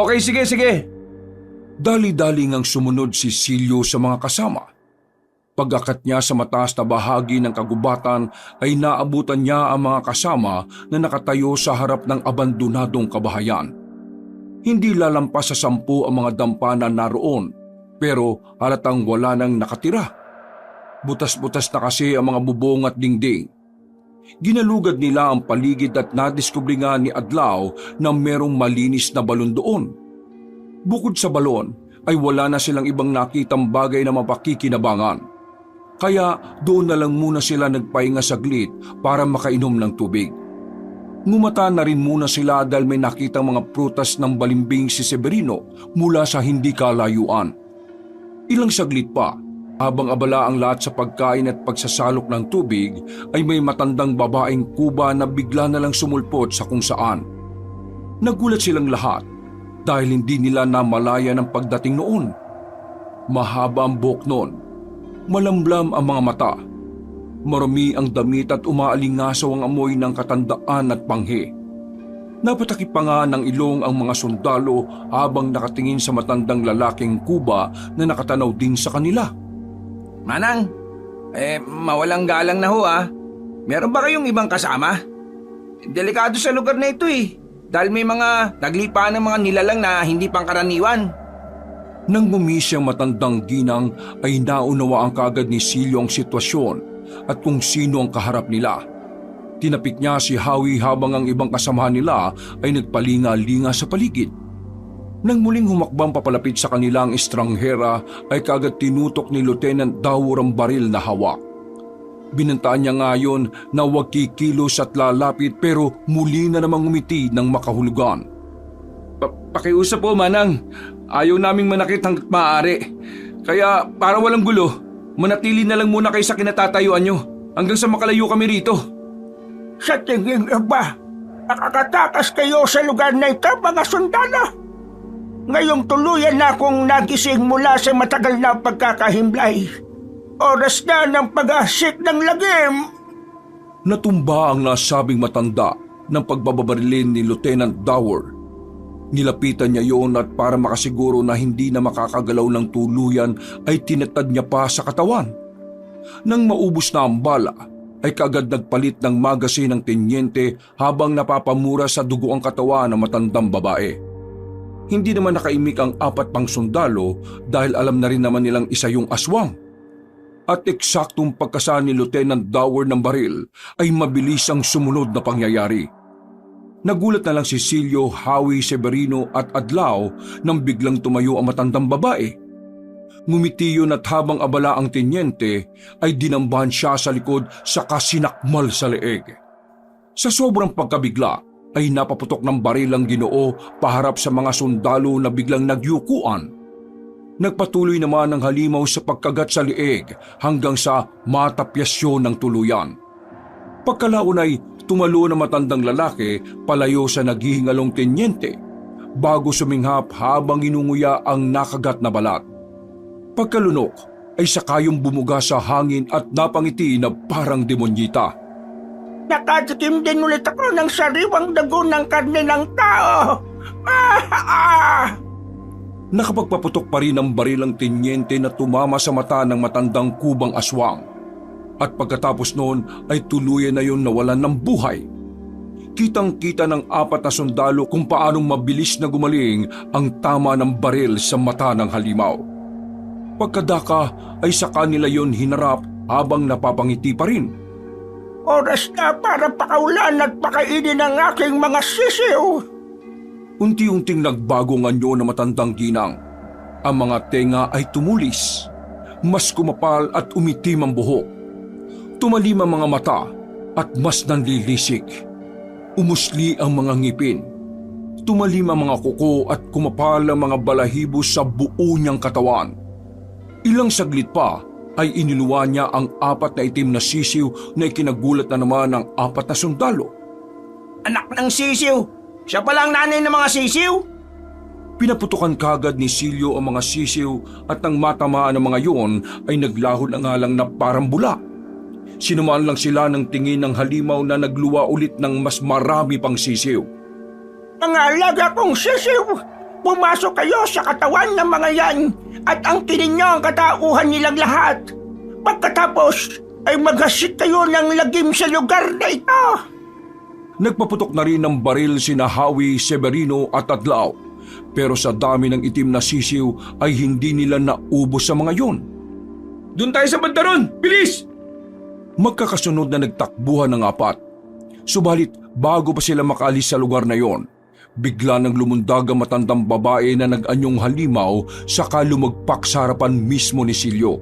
Okay, sige. Dali-dali ngang sumunod si Silio sa mga kasama. Pag-akyat niya sa mataas na bahagi ng kagubatan ay naabutan niya ang mga kasama na nakatayo sa harap ng abandonadong kabahayan. Hindi lalampas sa 10 ang mga dampa na naroon, pero halatang wala nang nakatira. Butas-butas na kasi ang mga bubong at dingding. Ginalugad nila ang paligid at nadiskubre nga ni Adlaw na merong malinis na balon doon. Bukod sa balon ay wala na silang ibang nakitang bagay na mapakikinabangan. Kaya doon na lang muna sila nagpahinga saglit para makainom ng tubig. Ngumata na rin muna sila dahil may nakitang mga prutas ng balimbing si Severino mula sa hindi kalayuan. Ilang saglit pa, habang abala ang lahat sa pagkain at pagsasalok ng tubig, ay may matandang babaeng kuba na bigla na lang sumulpot sa kung saan. Nagulat silang lahat dahil hindi nila namalaya ng pagdating noon. Mahaba ang buhok noon, malamlam ang mga mata, marami ang damit at umaalingasaw ang amoy ng katandaan at panghi. Napatakip pa nga ng ilong ang mga sundalo habang nakatingin sa matandang lalaking kuba na nakatanaw din sa kanila. Manang, mawalang galang na ho Meron ba kayong ibang kasama? Delikado sa lugar na ito dahil may mga naglipa ng mga nilalang na hindi pangkaraniwan. Nang bumisi ang matandang ginang ay naunawaan kaagad ni Silio ang sitwasyon at kung sino ang kaharap nila. Tinapik niya si Howie habang ang ibang kasamahan nila ay nagpalinga-linga sa paligid. Nang muling humakbang papalapit sa kanila ang estranghera ay kaagad tinutok ni Lieutenant Daur ang baril na hawak. Binantaan niya ngayon na huwag kikilos at lalapit pero muli na namang umiti ng makahulugan. Pakiusap po, Manang. Ayaw naming manakit hanggat maaari. Kaya para walang gulo, manatili na lang muna kayo sa kinatatayuan nyo hanggang sa makalayo kami rito. Sa tingin niyo ba, nakakatakas kayo sa lugar na ito, mga sundalo? Ngayong tuluyan na akong nagising mula sa matagal na pagkakahimlay. Oras na ng pag-asik ng lagim. Natumba ang nasabing matanda ng pagbababarilin ni Lieutenant Dower. Nilapitan niya yon at para makasiguro na hindi na makakagalaw ng tuluyan ay tinatad niya pa sa katawan. Nang maubos na ang bala, ay kaagad nagpalit ng magasin ng tenyente habang napapamura sa dugo ang katawan ng matandang babae. Hindi naman nakaimik ang 4 pang sundalo dahil alam na rin naman nilang isa yung aswang. At eksaktong pagkasa ni Lieutenant Dower ng baril ay mabilis ang sumunod na pangyayari. Nagulat na lang si Silio, Howie, Severino at Adlaw nang biglang tumayo ang matandang babae. Ngumiti yun at habang abala ang tenyente ay dinambahan siya sa likod saka sinakmal sa leeg. Sa sobrang pagkabigla ay napaputok ng baril ang Ginoo paharap sa mga sundalo na biglang nagyukuan. Nagpatuloy naman ang halimaw sa pagkagat sa leeg hanggang sa matapyasyon ng tuluyan. Pagkalaon ay tumalo na matandang lalaki palayo sa naghihingalong tenyente bago suminghap habang inunguya ang nakagat na balat. Pagkalunok ay sakayong bumuga sa hangin at napangiti na parang demonyita. Nakatikim din ulit ako ng sariwang dago ng karne ng tao. Nakapagpaputok pa rin ang barilang tenyente na tumama sa mata ng matandang kubang aswang. At pagkatapos noon ay tuluyan na yun nawalan ng buhay. Kitang-kita ng 4 na sundalo kung paanong mabilis na gumaling ang tama ng baril sa mata ng halimaw. Pagkadaka ay sa kanila yon hinarap habang napapangiti pa rin. Oras na para pakaulan at pakainin ang aking mga sisiw. Unti-unting nagbago ang anyo ng matandang ginang. Ang mga tenga ay tumulis. Mas kumapal at umitim ang buhok. Tumalim ang mga mata at mas nanlilisik. Umusli ang mga ngipin. Tumalim ang mga kuko at kumapal ang mga balahibo sa buo niyang katawan. Ilang saglit pa ay iniluwa niya ang 4 na itim na sisiw na ikinagulat na naman ng 4 na sundalo. Anak ng sisiw! Siya pala ang nanay ng mga sisiw? Pinaputukan kagad ni Silio ang mga sisiw at nang matamaan ng mga yon ay naglahod na nga lang na parang bula. Sinumaan lang sila ng tingin ng halimaw na nagluwa ulit ng mas marami pang sisiw. Mga alaga kong sisiw! Pumasok kayo sa katawan ng mga yan at angkinin niyo ang katauhan nilang lahat. Pagkatapos ay maghasit kayo ng lagim sa lugar na ito. Nagpaputok na rin ng baril sina Howie, Severino at Adlaw. Pero sa dami ng itim na sisiw ay hindi nila naubos sa mga yon. Doon tayo sa bandaron! Bilis! Magkakasunod na nagtakbuhan ng apat. Subalit bago pa sila makaalis sa lugar na yon, bigla nang lumundag ang matandang babae na nag-anyong halimaw saka lumagpak sa harapan mismo ni Silyo.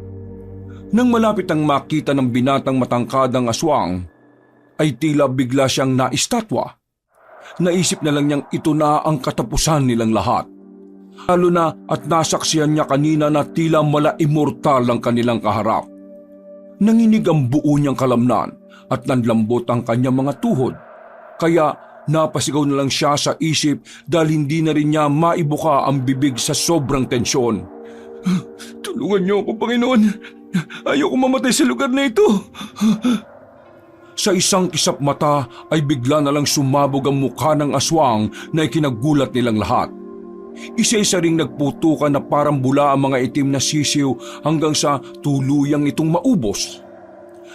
Nang malapit ang makita ng binatang matangkadang aswang, ay tila bigla siyang naistatwa. Naisip na lang niyang ito na ang katapusan nilang lahat. Lalo na at nasaksihan niya kanina na tila mala-immortal ang kanilang kaharap. Nanginig ang buo niyang kalamnan at nanlambot ang kanyang mga tuhod. Kaya napasigaw na lang siya sa isip dahil hindi na rin niya maibuka ang bibig sa sobrang tensyon. Tulungan niyo ako, Panginoon. Ayoko mamatay sa lugar na ito. Sa isang kisap mata ay bigla na lang sumabog ang mukha ng aswang na ikinagulat nilang lahat. Isa-isa ring nagputukan na parang bula ang mga itim na sisiw hanggang sa tuluyang itong maubos.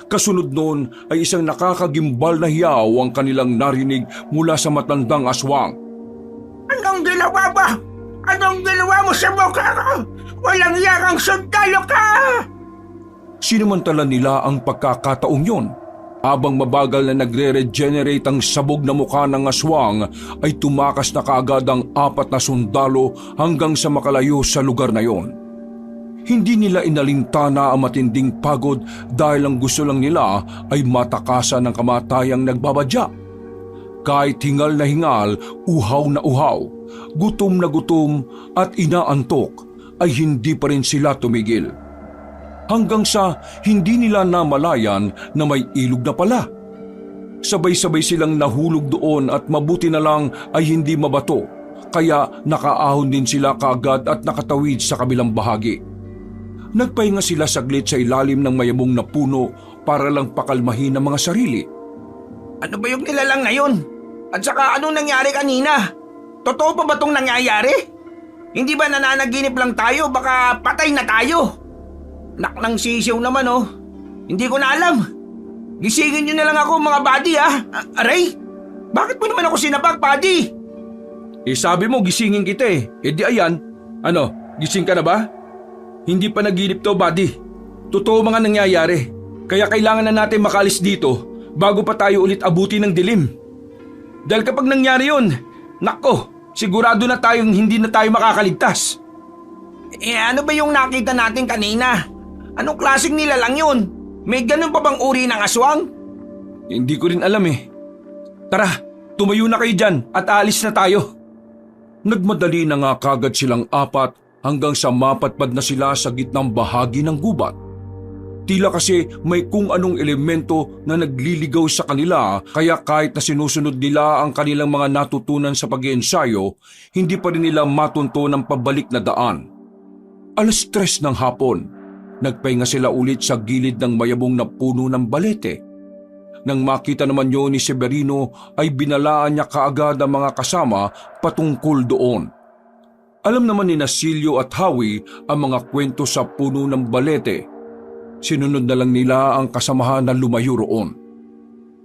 Kasunod noon ay isang nakakagimbal na hiyaw ang kanilang narinig mula sa matandang aswang. Anong ginawa ba? Anong ginawa mo sa mukha ko? Walang yakang sundalo ka! Sinamantala nila ang pagkakataong yon. Habang mabagal na nagre-regenerate ang sabog na mukha ng aswang, ay tumakas na kaagad ang apat na sundalo hanggang sa makalayo sa lugar na yon. Hindi nila inalintana ang matinding pagod dahil ang gusto lang nila ay matakasan ng kamatayang nagbabadya. Kahit hingal na hingal, uhaw na uhaw, gutom na gutom at inaantok, ay hindi pa rin sila tumigil. Hanggang sa hindi nila namalayan na may ilog na pala. Sabay-sabay silang nahulog doon at mabuti na lang ay hindi mabato, kaya nakaahon din sila kaagad at nakatawid sa kabilang bahagi. Nagpahinga sila saglit sa ilalim ng mayabong na puno para lang pakalmahin ang mga sarili. Ano ba yung nilalang na yun? At saka anong nangyari kanina? Totoo pa ba itong nangyayari? Hindi ba nananaginip lang tayo? Baka patay na tayo. Nak ng sisiw naman oh. Hindi ko na alam. Gisingin niyo na lang ako mga buddy Aray, bakit mo naman ako sinabak, buddy? Sabi mo gisingin kita eh. Di ayan. Ano, gising ka na ba? Hindi pa naginip to, buddy. Totoo mga nangyayari. Kaya kailangan na natin makalis dito bago pa tayo ulit abuti ng dilim. Dahil kapag nangyari yun, nako, sigurado na tayong hindi na tayo makakaligtas. Ano ba yung nakita natin kanina? Anong klaseng nilalang yun? May ganun pa bang uri ng aswang? Hindi ko rin alam eh. Tara, tumayo na kayo dyan at aalis na tayo. Nagmadali na nga kagad silang apat hanggang sa mapatpad na sila sa gitnang bahagi ng gubat. Tila kasi may kung anong elemento na nagliligaw sa kanila kaya kahit na sinusunod nila ang kanilang mga natutunan sa pag-iensayo, hindi pa rin nila matunto ng pabalik na daan. 3:00 ng hapon, nagpahinga sila ulit sa gilid ng mayabong na puno ng balete. Nang makita naman yun ni Severino ay binalaan niya kaagad ang mga kasama patungkol doon. Alam naman ni Silyo at Howie ang mga kwento sa puno ng balete. Sinunod na lang nila ang kasamahan na lumayo roon.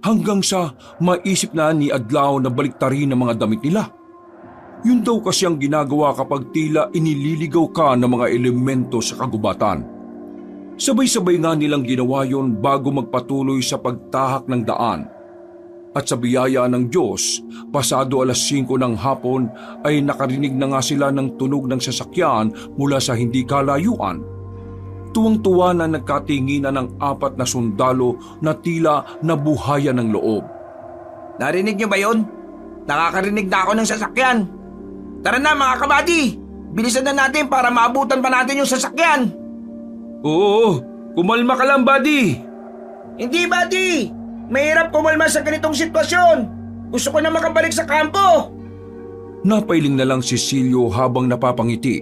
Hanggang sa maisip na ni Adlaw na baliktarin ang mga damit nila. Yun daw kasi ang ginagawa kapag tila inililigaw ka ng mga elemento sa kagubatan. Sabay-sabay nga nilang ginawa yon bago magpatuloy sa pagtahak ng daan. At sa biyaya ng Diyos, pasado 5:00 ng hapon ay nakarinig na nga sila ng tunog ng sasakyan mula sa hindi kalayuan. Tuwang-tuwa na nagkatinginan ng 4 na sundalo na tila nabuhayan ng loob. Narinig niyo ba yun? Nakakarinig na ako ng sasakyan. Tara na mga kabady! Bilisan na natin para maabutan pa natin yung sasakyan. Oo, kumalma ka lang, buddy. Hindi, buddy! Mahirap kumalma sa ganitong sitwasyon. Gusto ko na makabalik sa kampo. Napailing na lang si Silyo habang napapangiti.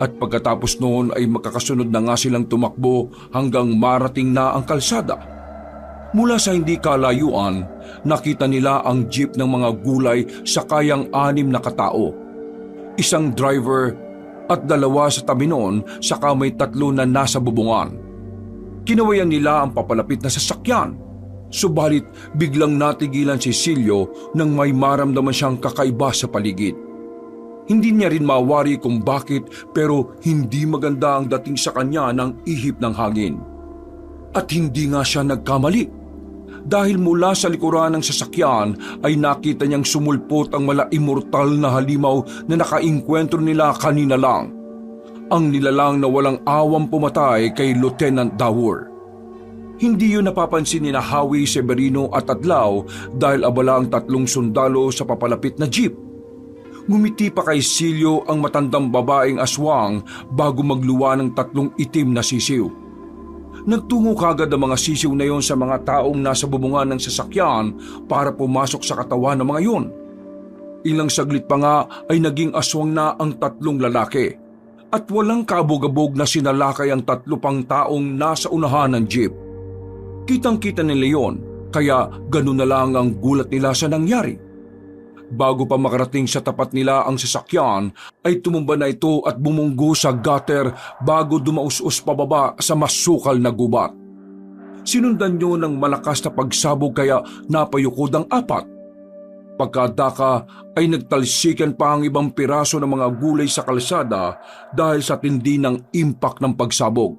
At pagkatapos noon ay magkakasunod na nga silang tumakbo hanggang marating na ang kalsada. Mula sa hindi kalayuan, nakita nila ang jeep ng mga gulay sa kayang 6 na katao. Isang driver at 2 sa tabi noon saka may 3 na nasa bubungan. Kinawayan nila ang papalapit na sasakyan. Subalit biglang natigilan si Silio nang may maramdaman siyang kakaiba sa paligid. Hindi niya rin mawari kung bakit pero hindi maganda ang dating sa kanya ng ihip ng hangin. At hindi nga siya nagkamali. Dahil mula sa likuran ng sasakyan ay nakita niyang sumulpot ang mala-immortal na halimaw na nakainkwentro nila kanina lang. Ang nilalang na walang awang pumatay kay Lieutenant Daur. Hindi yun napapansin ni Howie, Severino at Adlaw dahil abala ang tatlong sundalo sa papalapit na jeep. Ngumiti pa kay Silio ang matandang babaeng aswang bago magluwa ng tatlong itim na sisiw. Nagtungo kagad ang mga sisiw na yon sa mga taong nasa bubungan ng sasakyan para pumasok sa katawan ng mga yon. Ilang saglit pa nga ay naging aswang na ang tatlong lalaki at walang kabog-abog na sinalakay ang tatlo pang taong nasa unahan ng jeep. Kitang-kita ni Leon kaya ganun na lang ang gulat nila sa nangyari. Bago pa makarating sa tapat nila ang sasakyan ay tumumba na ito at bumunggo sa gutter bago dumaus-us pababa sa masukal na gubat. Sinundan niyo ng malakas na pagsabog kaya napayukod ang apat. Pagkadaka ay nagtalsikan pa ang ibang piraso ng mga gulay sa kalsada dahil sa tindi ng impact ng pagsabog.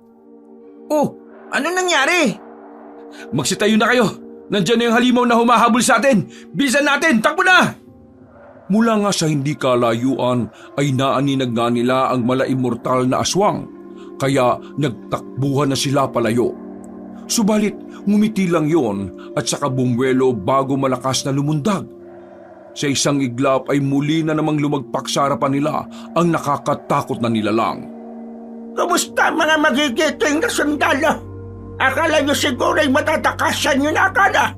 Oh, ano nangyari? Magsitayo na kayo! Nandiyan na yung halimaw na humahabol sa atin! Bilisan natin! Takbo na! Mula nga sa hindi kalayuan ay naaninag nga nila ang mala-immortal na aswang, kaya nagtakbuhan na sila palayo. Subalit ngumiti lang yon at saka bumwelo bago malakas na lumundag. Sa isang iglap ay muli na namang lumagpak sa harapan nila ang nakakatakot na nilalang. Kumusta mga magigiting na sundalo? Akala nyo siguro'y matatakasan nyo na akala.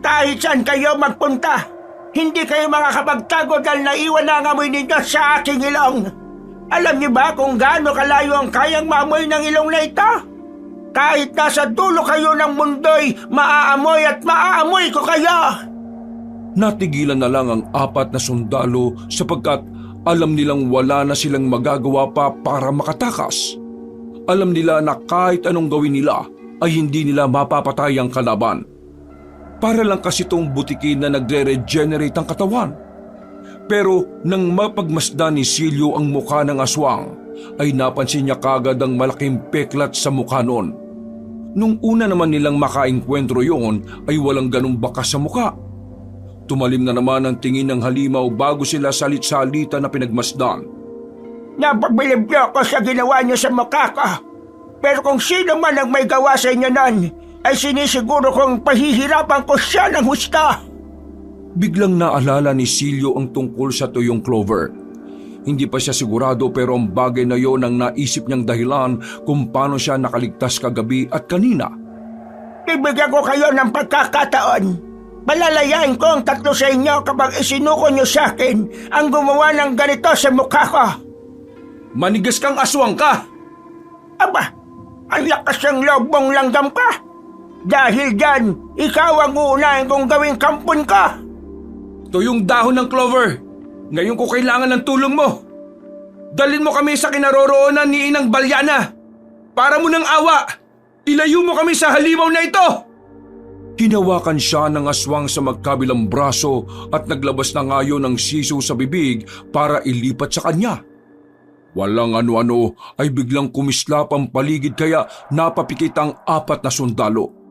Kahit saan kayo magpunta, hindi kayo makakapagtago dahil naiwan na ang amoy ninyo sa aking ilong. Alam niyo ba kung gaano kalayo ang kayang maamoy ng ilong na ito? Kahit nasa dulo kayo ng mundo'y maaamoy at maaamoy ko kayo. Natigilan na lang ang apat na sundalo sapagkat alam nilang wala na silang magagawa pa para makatakas. Alam nila na kahit anong gawin nila ay hindi nila mapapatay ang kalaban. Para lang kasi itong butikin na nagre-regenerate ang katawan. Pero nang mapagmasdan ni Silio ang mukha ng aswang, ay napansin niya kagad ang malaking peklat sa mukha noon. Nung una naman nilang makaengkwentro yon ay walang ganong bakas sa mukha. Tumalim na naman ang tingin ng halimaw bago sila salit-salita na pinagmasdan. Napagbilib niyo ako sa ginawa niyo sa mukha ko. Pero kung sino man ang may gawa sa inyo nun, ay sinisiguro kong pahihirapan ko siya ng husta. Biglang naalala ni Silio ang tungkol sa tuyong Clover. Hindi pa siya sigurado pero ang bagay na yon ang naisip niyang dahilan kung paano siya nakaligtas kagabi at kanina. Bibigyan ko kayo ng pagkakataon. Malalayain ko ang tatlo sa inyo kapag isinuko niyo sa akin ang gumawa ng ganito sa mukha ko. Manigas kang aswang ka! Aba, ang lakas ng loob mong langgam ka. Dahil dyan, ikaw ang uunahin kong gawing kampon ka. Ito yung dahon ng clover. Ngayon ko kailangan ng tulong mo. Dalhin mo kami sa kinaroroonan ni Inang Balyana. Para mo ng awa, ilayo mo kami sa halimaw na ito. Hinawakan siya ng aswang sa magkabilang braso at naglabas na ngayon ng siso sa bibig para ilipat sa kanya. Walang ano-ano ay biglang kumislap ang paligid kaya napapikit ang apat na sundalo.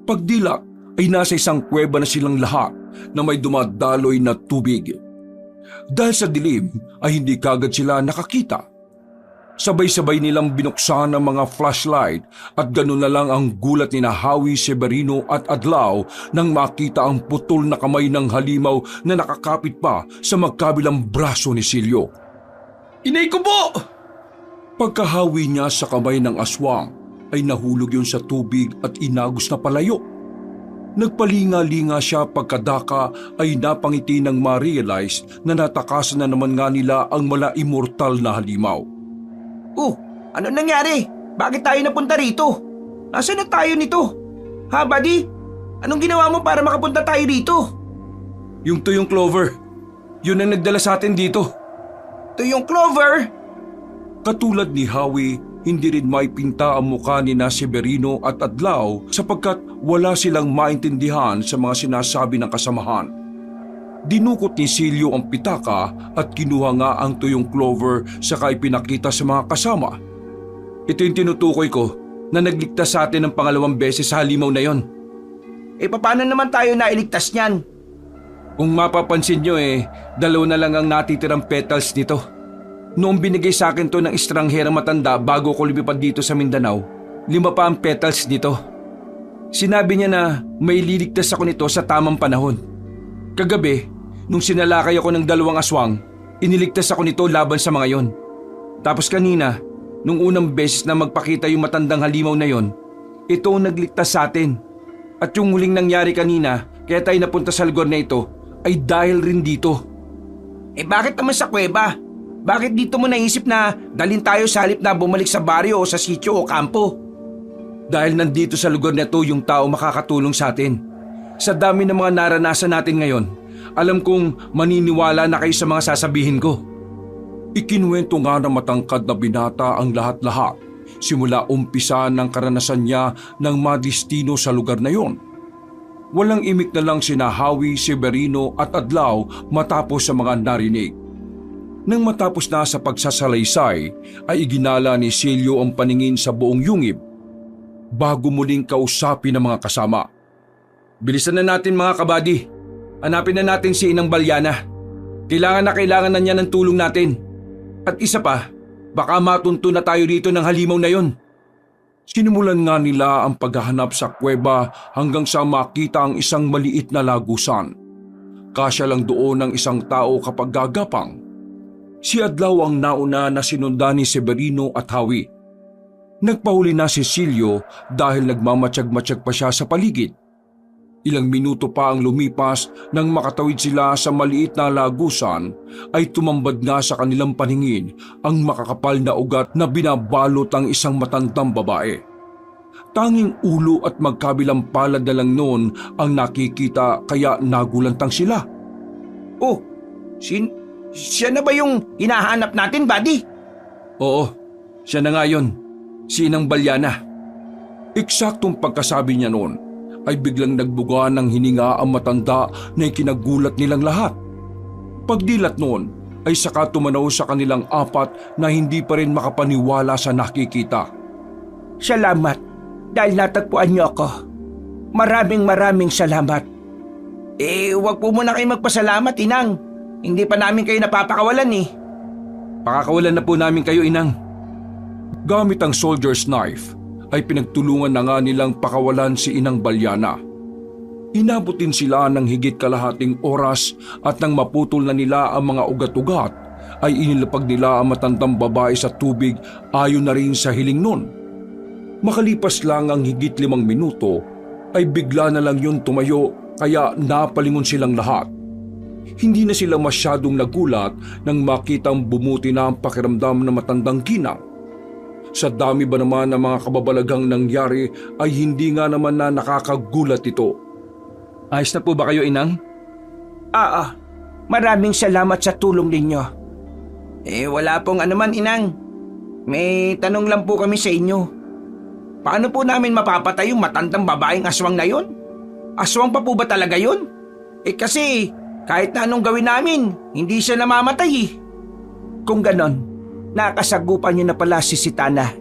Pagdilat ay nasa isang kuweba na silang lahat na may dumadaloy na tubig. Dahil sa dilim ay hindi kagad sila nakakita. Sabay-sabay nilang binuksan ang mga flashlight at ganun na lang ang gulat ni Howie, Severino at Adlaw nang makita ang putol na kamay ng halimaw na nakakapit pa sa magkabilang braso ni Silio. Inay ko po! Pagkahawi niya sa kamay ng aswang ay nahulog yun sa tubig at inagos na palayo. Nagpalinga-linga siya pagkadaka ay napangiti nang ma-realize na natakasan na naman nga nila ang mala-immortal na halimaw. Oh, ano nangyari? Bakit tayo napunta rito? Nasaan na tayo nito? Ha, buddy? Anong ginawa mo para makapunta tayo dito? Yung tuyong Clover. Yun ang nagdala sa atin dito. Tuyong Clover? Katulad ni Howie hindi rin maipinta ang mukha ni na Severino at Adlaw sapagkat wala silang maintindihan sa mga sinasabi ng kasamahan. Dinukot ni Silio ang pitaka at kinuha nga ang tuyong clover saka ipinakita sa mga kasama. Ito yung tinutukoy ko na nagligtas sa atin ng pangalawang beses sa halimaw na yon. Paano naman tayo nailigtas niyan? Kung mapapansin nyo dalawa na lang ang natitirang petals nito. Noong binigay sa akin to ng estrangherang matanda bago ko lumipad dito sa Mindanao, 5 pa ang petals nito. Sinabi niya na may liligtas ako nito sa tamang panahon. Kagabi, nung sinalakay ako ng 2 aswang, iniligtas ako nito laban sa mga yon. Tapos kanina, nung unang beses na magpakita yung matandang halimaw na yon, ito ang nagligtas sa atin. At yung huling nangyari kanina, kaya tayo napunta sa lugar na ito, ay dahil rin dito. Bakit naman sa kuweba? Bakit dito mo naisip na dalhin tayo sa halip na bumalik sa baryo o sa sitio o kampo? Dahil nandito sa lugar na ito yung tao makakatulong sa atin. Sa dami ng mga naranasan natin ngayon, alam kong maniniwala na kayo sa mga sasabihin ko. Ikinuwento nga ng matangkad na binata ang lahat-lahat simula umpisa ng karanasan niya ng madistino sa lugar na yon. Walang imik na lang sina Howie, Severino at Adlaw matapos sa mga narinig. Nang matapos na sa pagsasalaysay ay iginala ni Silio ang paningin sa buong yungib bago muling kausapin ng mga kasama. Bilisan na natin mga kabady. Hanapin na natin si Inang Balyana. Kailangan na niya ng tulong natin. At isa pa, baka matunto na tayo dito ng halimaw na yon. Sinimulan nga nila ang paghahanap sa kuweba hanggang sa makita ang isang maliit na lagusan. Kasya lang doon ang isang tao kapag gagapang. Si Adlaw ang nauna na sinundan ni Severino at Howie. Nagpahuli na si Silio dahil nagmamatsyag-matsyag pa siya sa paligid. Ilang minuto pa ang lumipas nang makatawid sila sa maliit na lagusan ay tumambad nga sa kanilang paningin ang makakapal na ugat na binabalot ang isang matandang babae. Tanging ulo at magkabilang palad na lang noon ang nakikita kaya nagulantang sila. Oh, siya na ba yung hinahanap natin, buddy? Oo, siya na nga yun. Si Inang Balyana. Eksaktong pagkasabi niya noon ay biglang nagbuga ng hininga ang matanda na ikinagulat nilang lahat. Pagdilat noon ay saka tumanaw sa kanilang apat na hindi pa rin makapaniwala sa nakikita. Salamat dahil natagpuan niyo ako. Maraming salamat. Huwag po muna kayo magpasalamat, Inang. Hindi pa namin kayo napapakawalan Pakakawalan na po namin kayo, Inang. Gamit ang soldier's knife ay pinagtulungan na nga nilang pakawalan si Inang Balyana. Inabot din sila ng higit kalahating oras at nang maputol na nila ang mga ugat-ugat ay inilapag nila ang matandang babae sa tubig ayon na rin sa hiling nun. Makalipas lang ang higit 5 minuto ay bigla na lang yun tumayo kaya napalingon silang lahat. Hindi na sila masyadong nagulat nang makitang bumuti na ang pakiramdam ng matandang ginang. Sa dami ba naman ng mga kababalagang nangyari ay hindi nga naman na nakakagulat ito. Ayos na po ba kayo, Inang? Maraming salamat sa tulong ninyo. Wala pong anuman, Inang. May tanong lang po kami sa inyo. Paano po namin mapapatay yung matandang babaeng aswang na yon? Aswang pa po ba talaga yon? Kasi kahit na anong gawin namin, hindi siya namamatay. Kung ganon, nakasagupan niyo na pala si Sitana.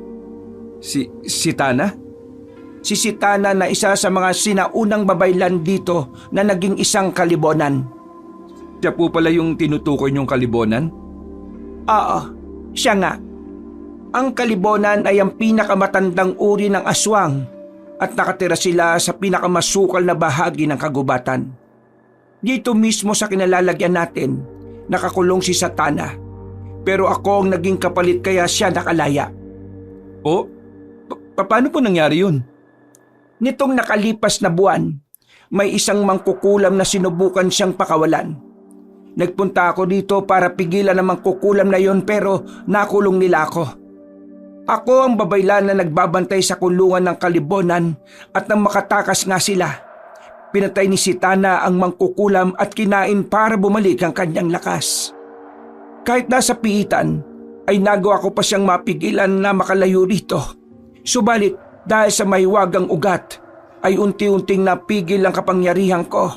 Si Tana? Si Sitana na isa sa mga sinaunang babaylan dito na naging isang kalibonan. Siya po pala yung tinutukoy niyong kalibonan? Oo, siya nga. Ang kalibonan ay ang pinakamatandang uri ng aswang at nakatira sila sa pinakamasukal na bahagi ng kagubatan. Dito mismo sa kinalalagyan natin, nakakulong si Satana. Pero ako ang naging kapalit kaya siya nakalaya. O? Paano po nangyari yun? Nitong nakalipas na buwan, may isang mangkukulam na sinubukan siyang pakawalan. Nagpunta ako dito para pigilan ang mangkukulam na yon pero nakulong nila ako. Ako ang babaylan na nagbabantay sa kulungan ng kalibonan at nang makatakas nga sila, pinatay ni Sitana ang mangkukulam at kinain para bumalik ang kanyang lakas. Kahit nasa piitan, ay nagawa ko pa siyang mapigilan na makalayo rito. Subalit dahil sa mahiwagang ugat ay unti-unting napigil ang kapangyarihan ko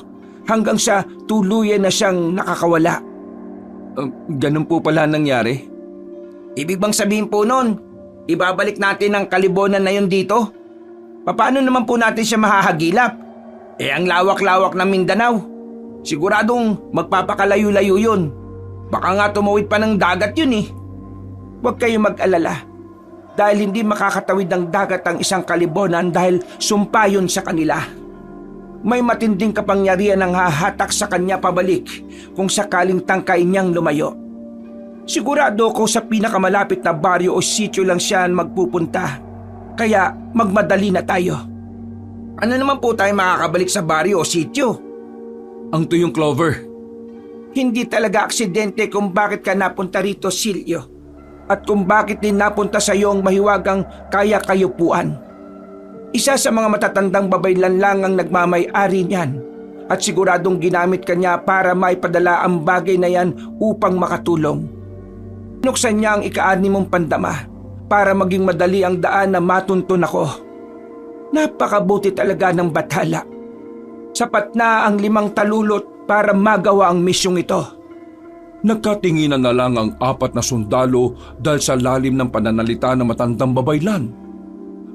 hanggang sa tuluyan na siyang nakakawala. Ganun po pala nangyari? Ibig bang sabihin po nun, ibabalik natin ang kalibonan na yun dito? Paano naman po natin siya mahahagilap? Ang lawak-lawak ng Mindanao. Siguradong magpapakalayo-layo yun. Baka nga tumawid pa ng dagat yun eh. Huwag kayong mag-alala. Dahil hindi makakatawid ng dagat ang isang kalibonan dahil sumpa yun sa kanila. May matinding kapangyarihan ang hahatak sa kanya pabalik kung sakaling tangkain niyang lumayo. Sigurado ko sa pinakamalapit na baryo o sitio lang siya magpupunta. Kaya magmadali na tayo. Ano naman po tayo makakabalik sa baryo o sitio? Ang tuyong Clover. Hindi talaga aksidente kung bakit ka napunta rito, Silio. At kung bakit din napunta sa iyo ang mahiwagang kaya-kayupuan. Isa sa mga matatandang babaylan lang ang nagmamay-ari niyan. At siguradong ginamit kanya para maipadala ang bagay na yan upang makatulong. Nuksan niya ang ika-6 mong pandama para maging madali ang daan na matuntun ako. Napakabuti talaga ng bathala. Sapat na ang 5 talulot para magawa ang misyong ito. Nagkatinginan na lang ang 4 na sundalo dahil sa lalim ng pananalita ng matandang babaylan.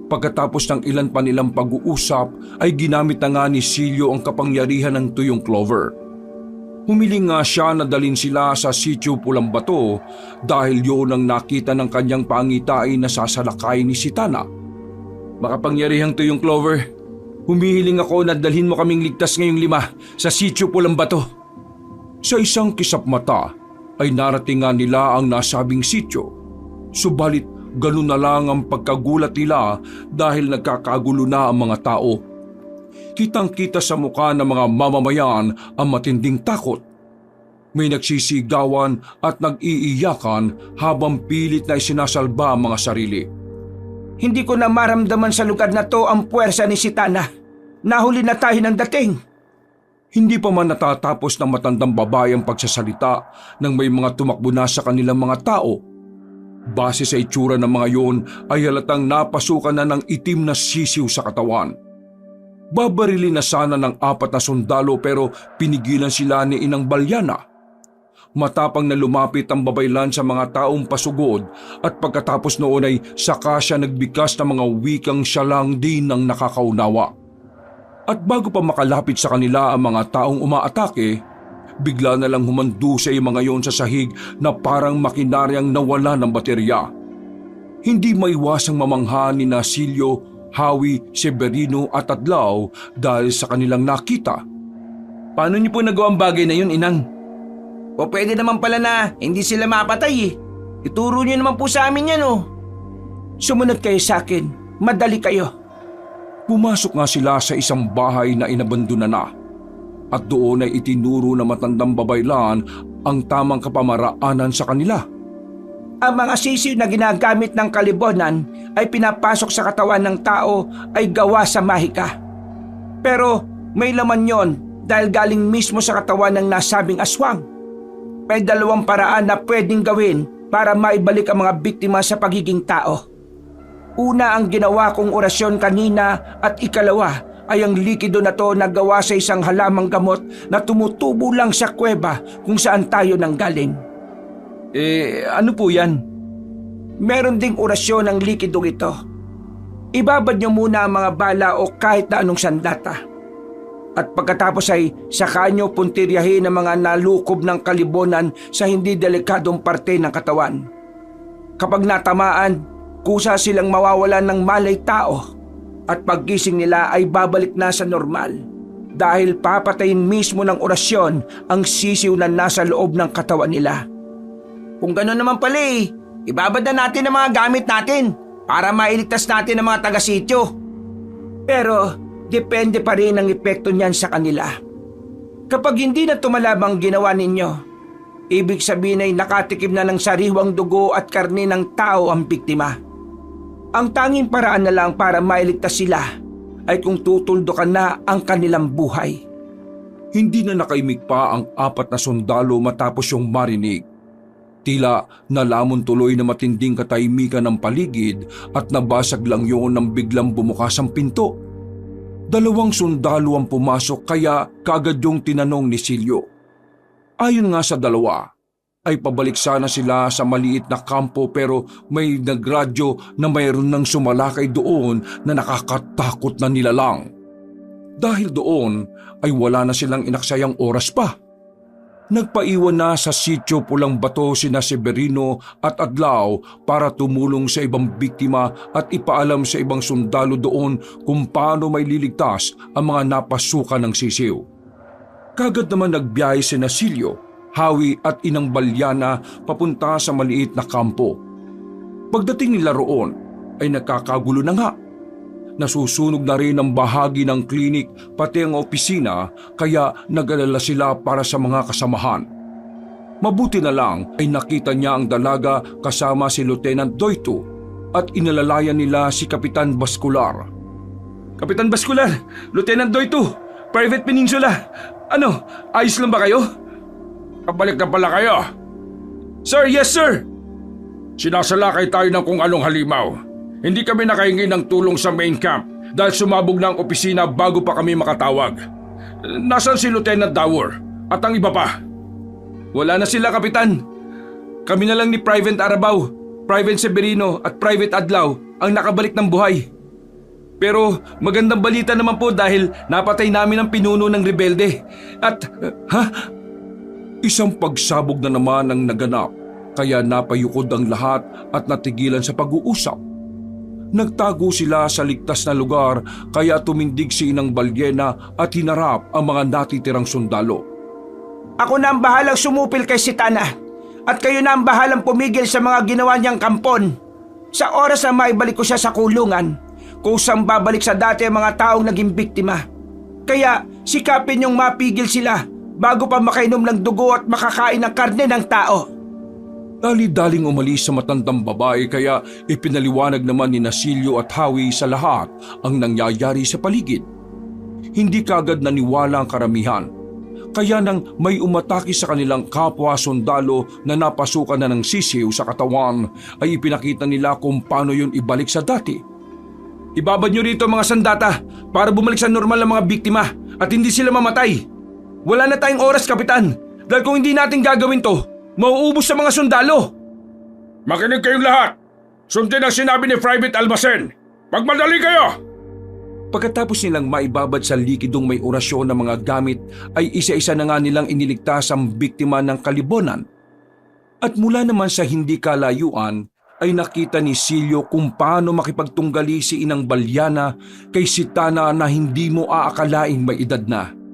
Pagkatapos ng ilan pa nilang pag-uusap ay ginamit na nga ni Silio ang kapangyarihan ng tuyong Clover. Humiling nga siya na dalhin sila sa sitio Pulang Bato dahil yun ang nakita ng kanyang pangitain na sasalakay ni Sitana. Makapangyarihang tuyong Clover, humihiling ako na dalhin mo kaming ligtas ngayong 5 sa sitio Pulang Bato. Sa isang kisap mata ay narating nga nila ang nasabing sityo. Subalit ganun na lang ang pagkagulat nila dahil nagkakagulo na ang mga tao. Kitang-kita sa mukha ng mga mamamayan ang matinding takot. May nagsisigawan at nag-iiyakan habang pilit na isinasalba ang mga sarili. Hindi ko na maramdaman sa lugar na to ang puwersa ni Sitana. Nahuli na tayo ng dating. Hindi pa man natatapos ng matandang babae ang pagsasalita nang may mga tumakbo na sa kanilang mga tao. Base sa itsura ng mga yon ay halatang napasukan na ng itim na sisiw sa katawan. Babarilin na sana ng 4 na sundalo pero pinigilan sila ni Inang Balyana. Matapang na lumapit ang babaylan sa mga taong pasugod at pagkatapos noon ay saka siya nagbikas ng mga wikang siya lang din ang nakakaunawa. At bago pa makalapit sa kanila ang mga taong umaatake, bigla na lang humandusay mga yon sa sahig na parang makinaryang nawala ng baterya. Hindi maiwasang mamangha ni Silio, Hawi, Severino at Adlaw dahil sa kanilang nakita. Paano niyo po nagawa ang bagay na yun, Inang? O pwede naman pala na hindi sila mapatay eh. Ituro niyo naman po sa amin yan oh. Sumunod kayo sa akin. Madali kayo. Pumasok nga sila sa isang bahay na inabandona na. At doon ay itinuro na matandang babaylan ang tamang kapamaraanan sa kanila. Ang mga sisiw na ginagamit ng kalibonan ay pinapasok sa katawan ng tao ay gawa sa mahika. Pero may laman yon dahil galing mismo sa katawan ng nasabing aswang. May 2 paraan na pwedeng gawin para maibalik ang mga biktima sa pagiging tao. Una ang ginawa kong orasyon kanina at ikalawa ay ang likido na to na gawa sa isang halamang gamot na tumutubo lang sa kuweba kung saan tayo nanggaling. Ano po yan? Meron ding orasyon ang likidong ito. Ibabad niyo muna ang mga bala o kahit na anong sandata. At pagkatapos ay saka niyo puntiryahin ang mga nalukob ng kalibonan sa hindi delikadong parte ng katawan. Kapag natamaan, kusa silang mawawalan ng malay tao at paggising nila ay babalik na sa normal dahil papatayin mismo ng orasyon ang sisiw na nasa loob ng katawan nila. Kung gano'n naman pala ibabad na natin ang mga gamit natin para mailigtas natin ang mga taga-sityo. Pero depende pa rin ang epekto niyan sa kanila. Kapag hindi na tumalabang ginawa ninyo, ibig sabihin ay nakatikim na ng sariwang dugo at karne ng tao ang biktima. Ang tanging paraan na lang para mailigtas sila ay kung tutuldukan na ang kanilang buhay. Hindi na nakaimik pa ang 4 na sundalo matapos yung marinig. Tila nalamon tuloy na matinding katahimikan ng paligid at nabasag lang yun nang biglang bumukas ang pinto. 2 sundalo ang pumasok kaya kaagad yung tinanong ni Silio. Ayon nga sa dalawa, ay pabalik sana sila sa maliit na kampo pero may nagradyo na mayroon ng sumalakay doon na nakakatakot na nilalang. Dahil doon ay wala na silang inaksayang oras pa. Nagpaiwan na sa sitio Pulang Bato sina Severino at Adlaw para tumulong sa ibang biktima at ipaalam sa ibang sundalo doon kung paano may liligtas ang mga napasukan ng sisiw. Kagad naman nagbiyahe sina Silio, Hawi at Inang Balyana papunta sa maliit na kampo. Pagdating nila roon ay nagkakagulo na nga. Nasusunog na rin ang bahagi ng klinik pati ang opisina kaya nag-alala sila para sa mga kasamahan. Mabuti na lang ay nakita niya ang dalaga kasama si Lieutenant Doito at inalalayan nila si Kapitan Bascular. Kapitan Bascular, Lieutenant Doito, Private Peninsula. Ano, ayos lang ba kayo? Kabalik na pala kayo. Sir, yes sir! Sinasalakay tayo ng kung anong halimaw. Hindi kami nakahingi ng tulong sa main camp dahil sumabog na ang opisina bago pa kami makatawag. Nasaan si Lieutenant Dower at ang iba pa? Wala na sila, Kapitan. Kami na lang ni Private Arabaw, Private Severino at Private Adlaw ang nakabalik ng buhay. Pero magandang balita naman po dahil napatay namin ang pinuno ng rebelde. At, Isang pagsabog na naman ang naganap kaya napayukod ang lahat at natigilan sa pag-uusap. Nagtago sila sa ligtas na lugar kaya tumindig si Inang Balyena at hinarap ang mga natitirang sundalo. Ako na ang bahalang sumupil kay Sitana at kayo na ang bahalang pumigil sa mga ginawa niyang kampon. Sa oras na maibalik ko siya sa kulungan, kusang babalik sa dati ang mga taong naging biktima. Kaya sikapin niyong mapigil sila bago pa makainom ng dugo at makakain ng karne ng tao. Dali-daling umalis sa matandang babae kaya ipinaliwanag naman ni Silio at Hawi sa lahat ang nangyayari sa paligid. Hindi kaagad naniwala ang karamihan. Kaya nang may umatake sa kanilang kapwa sundalo na napasukan na ng sisiw sa katawan ay ipinakita nila kung paano yun ibalik sa dati. ibabad nyo rito mga sandata para bumalik sa normal ang mga biktima at hindi sila mamatay. Wala na tayong oras, Kapitan, dahil kung hindi natin gagawin to, mauubos sa mga sundalo. Makinig kayong lahat. Sundin ang sinabi ni Private Almacen. Magmadali kayo! Pagkatapos nilang maibabad sa likidong may orasyon ng mga gamit ay isa-isa na nga nilang iniligtas ang biktima ng kalibonan. At mula naman sa hindi kalayuan ay nakita ni Silio kung paano makipagtunggali si Inang Balyana kay Sitana na hindi mo aakalaing may edad na.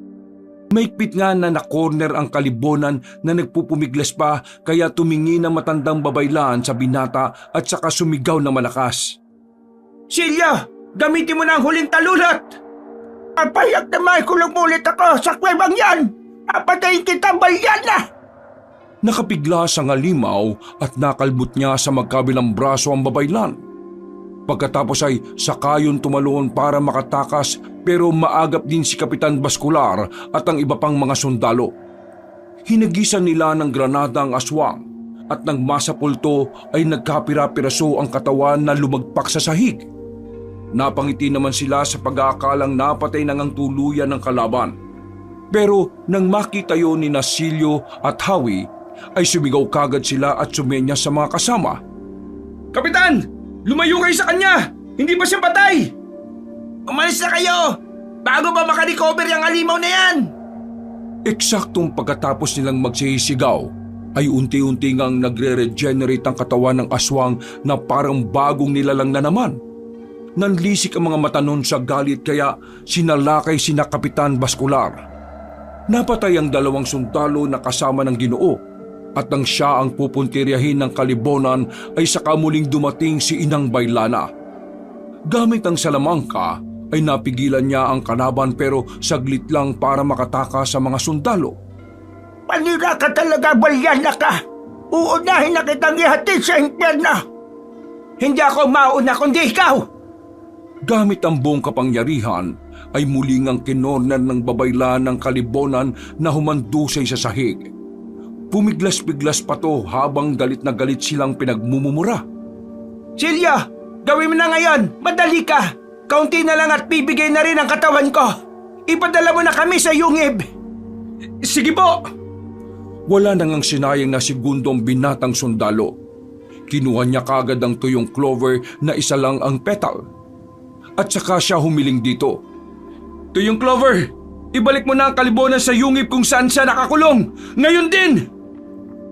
Maigpit nga na na-corner ang kalibonan na nagpupumiglas pa kaya tumingin ang matandang babaylan sa binata at saka sumigaw na malakas. Silya, gamitin mo na ang huling talulat! Papayag na maikulong ulit ako sa kwebang yan! Papatayin kita, Balyana! Nakapigla sa ngalimaw at nakalbot niya sa magkabilang braso ang babaylan. Pagkatapos ay sakayon tumalon para makatakas pero maagap din si Kapitan Bascular at ang iba pang mga sundalo. Hinagisan nila ng granada ang aswang at nang masapulto ay nagkapira-piraso ang katawan na lumagpak sa sahig. Napangiti naman sila sa pag-aakalang napatay na ngang tuluyan ng kalaban. Pero nang makita yun ni Silio at Hawi ay sumigaw kagad sila at sumenya sa mga kasama. Kapitan! Lumayo kayo sa kanya! Hindi pa siya patay! Umalis na kayo! Bago ba makarecover yung alimaw na yan! Eksaktong pagkatapos nilang magsisigaw ay unti-unti ngang nagre-regenerate ang katawan ng aswang na parang bagong nilalang na naman. Nanlisik ang mga mata nun sa galit kaya sinalakay sina Kapitan Bascular. Napatay ang 2 sundalo na kasama ng Ginoo at nang siya ang pupuntiryahin ng kalibonan ay saka muling dumating si Inang Baylana. Gamit ang salamangka ay napigilan niya ang kalaban pero saglit lang para makatakas sa mga sundalo. Panira ka talaga, Balyana ka! Uunahin na kitang ihatid sa impyerno! Hindi ako mauna kundi ikaw! Gamit ang buong kapangyarihan ay muling ang kinorner ng babaylan ng kalibonan na humandusay sa sahig. Pumiglas-biglas pa to habang galit na galit silang pinagmumumura. Silyo, gawin mo na ngayon. Madali ka. Kaunti na lang at bibigay na rin ang katawan ko. Ipadala mo na kami sa yungib. Sige po! Wala nang ang sinayang na segundong binatang sundalo. Kinuha niya kagad ang tuyong clover na isa lang ang petal. At saka siya humiling dito. Tuyong Clover, ibalik mo na ang kalibonan sa yungib kung saan siya nakakulong. Ngayon din!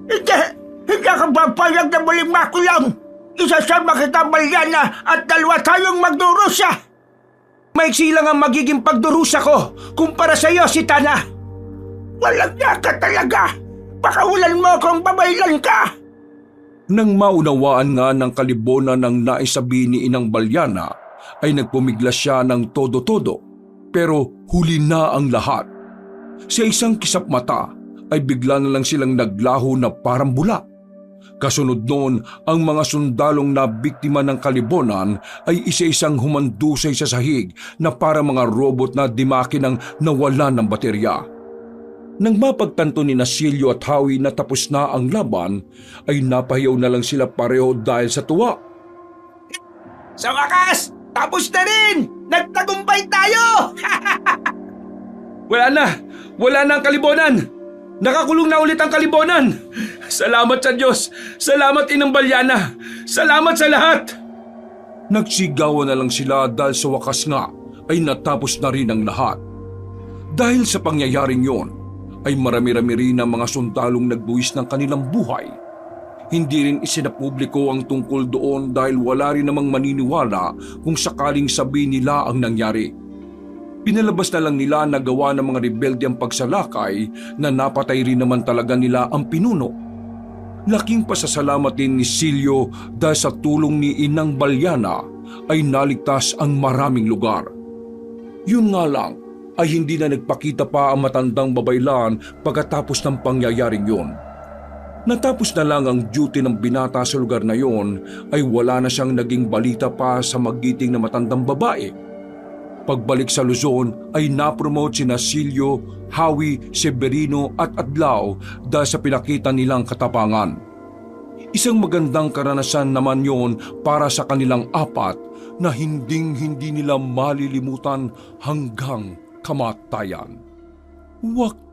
Hindi ka papayag na muling makulong. Isasama kita, Balyana, at dalawa tayong magdurusa. Maiksi lang ang magiging pagdurusa ko kumpara sa iyo, si Tana. Walang niya ka talaga. Pakawalan mo kung babaylan ka. Nang maunawaan nga ng kalibonan ng naisabi ni Inang Balyana, ay nagpumiglas siya ng todo-todo. Pero huli na ang lahat. Sa isang kisap mata ay bigla na lang silang naglaho na parang bula. Kasunod noon, ang mga sundalong na biktima ng kalibonan ay isa-isang humandusay sa sahig na para mga robot na dimakin ang nawalan ng baterya. Nang mapagtanto ni Silyo at Howie na tapos na ang laban, ay napahiyaw na lang sila pareho dahil sa tuwa. Sa wakas, tapos na rin! Nagtagumpay tayo! Wala na ang kalibonan! Nakakulong na ulit ang kalibonan! Salamat sa Diyos! Salamat Inang Balyana! Salamat sa lahat! Nagsigawan na lang sila dahil sa wakas nga ay natapos na rin ang lahat. Dahil sa pangyayaring yon, ay marami-rami rin ang mga sundalong nagbuwis ng kanilang buhay. Hindi rin isinapubliko ang tungkol doon dahil wala rin namang maniniwala kung sakaling sabihin nila ang nangyari. Pinalabas na lang nila na gawa ng mga rebelde ang pagsalakay na napatay rin naman talaga nila ang pinuno. Laking pasasalamat din ni Silyo dahil sa tulong ni Inang Balyana ay naligtas ang maraming lugar. Yun nga lang ay hindi na nagpakita pa ang matandang babaylan pagkatapos ng pangyayaring yun. Natapos na lang ang duty ng binata sa lugar na yon ay wala na siyang naging balita pa sa magiting na matandang babae. Pagbalik sa Luzon ay napromote sina Silyo, Howie, Severino at Adlao dahil sa pinakita nilang katapangan. Isang magandang karanasan naman yon para sa kanilang apat na hinding-hindi nila malilimutan hanggang kamatayan. Wakas!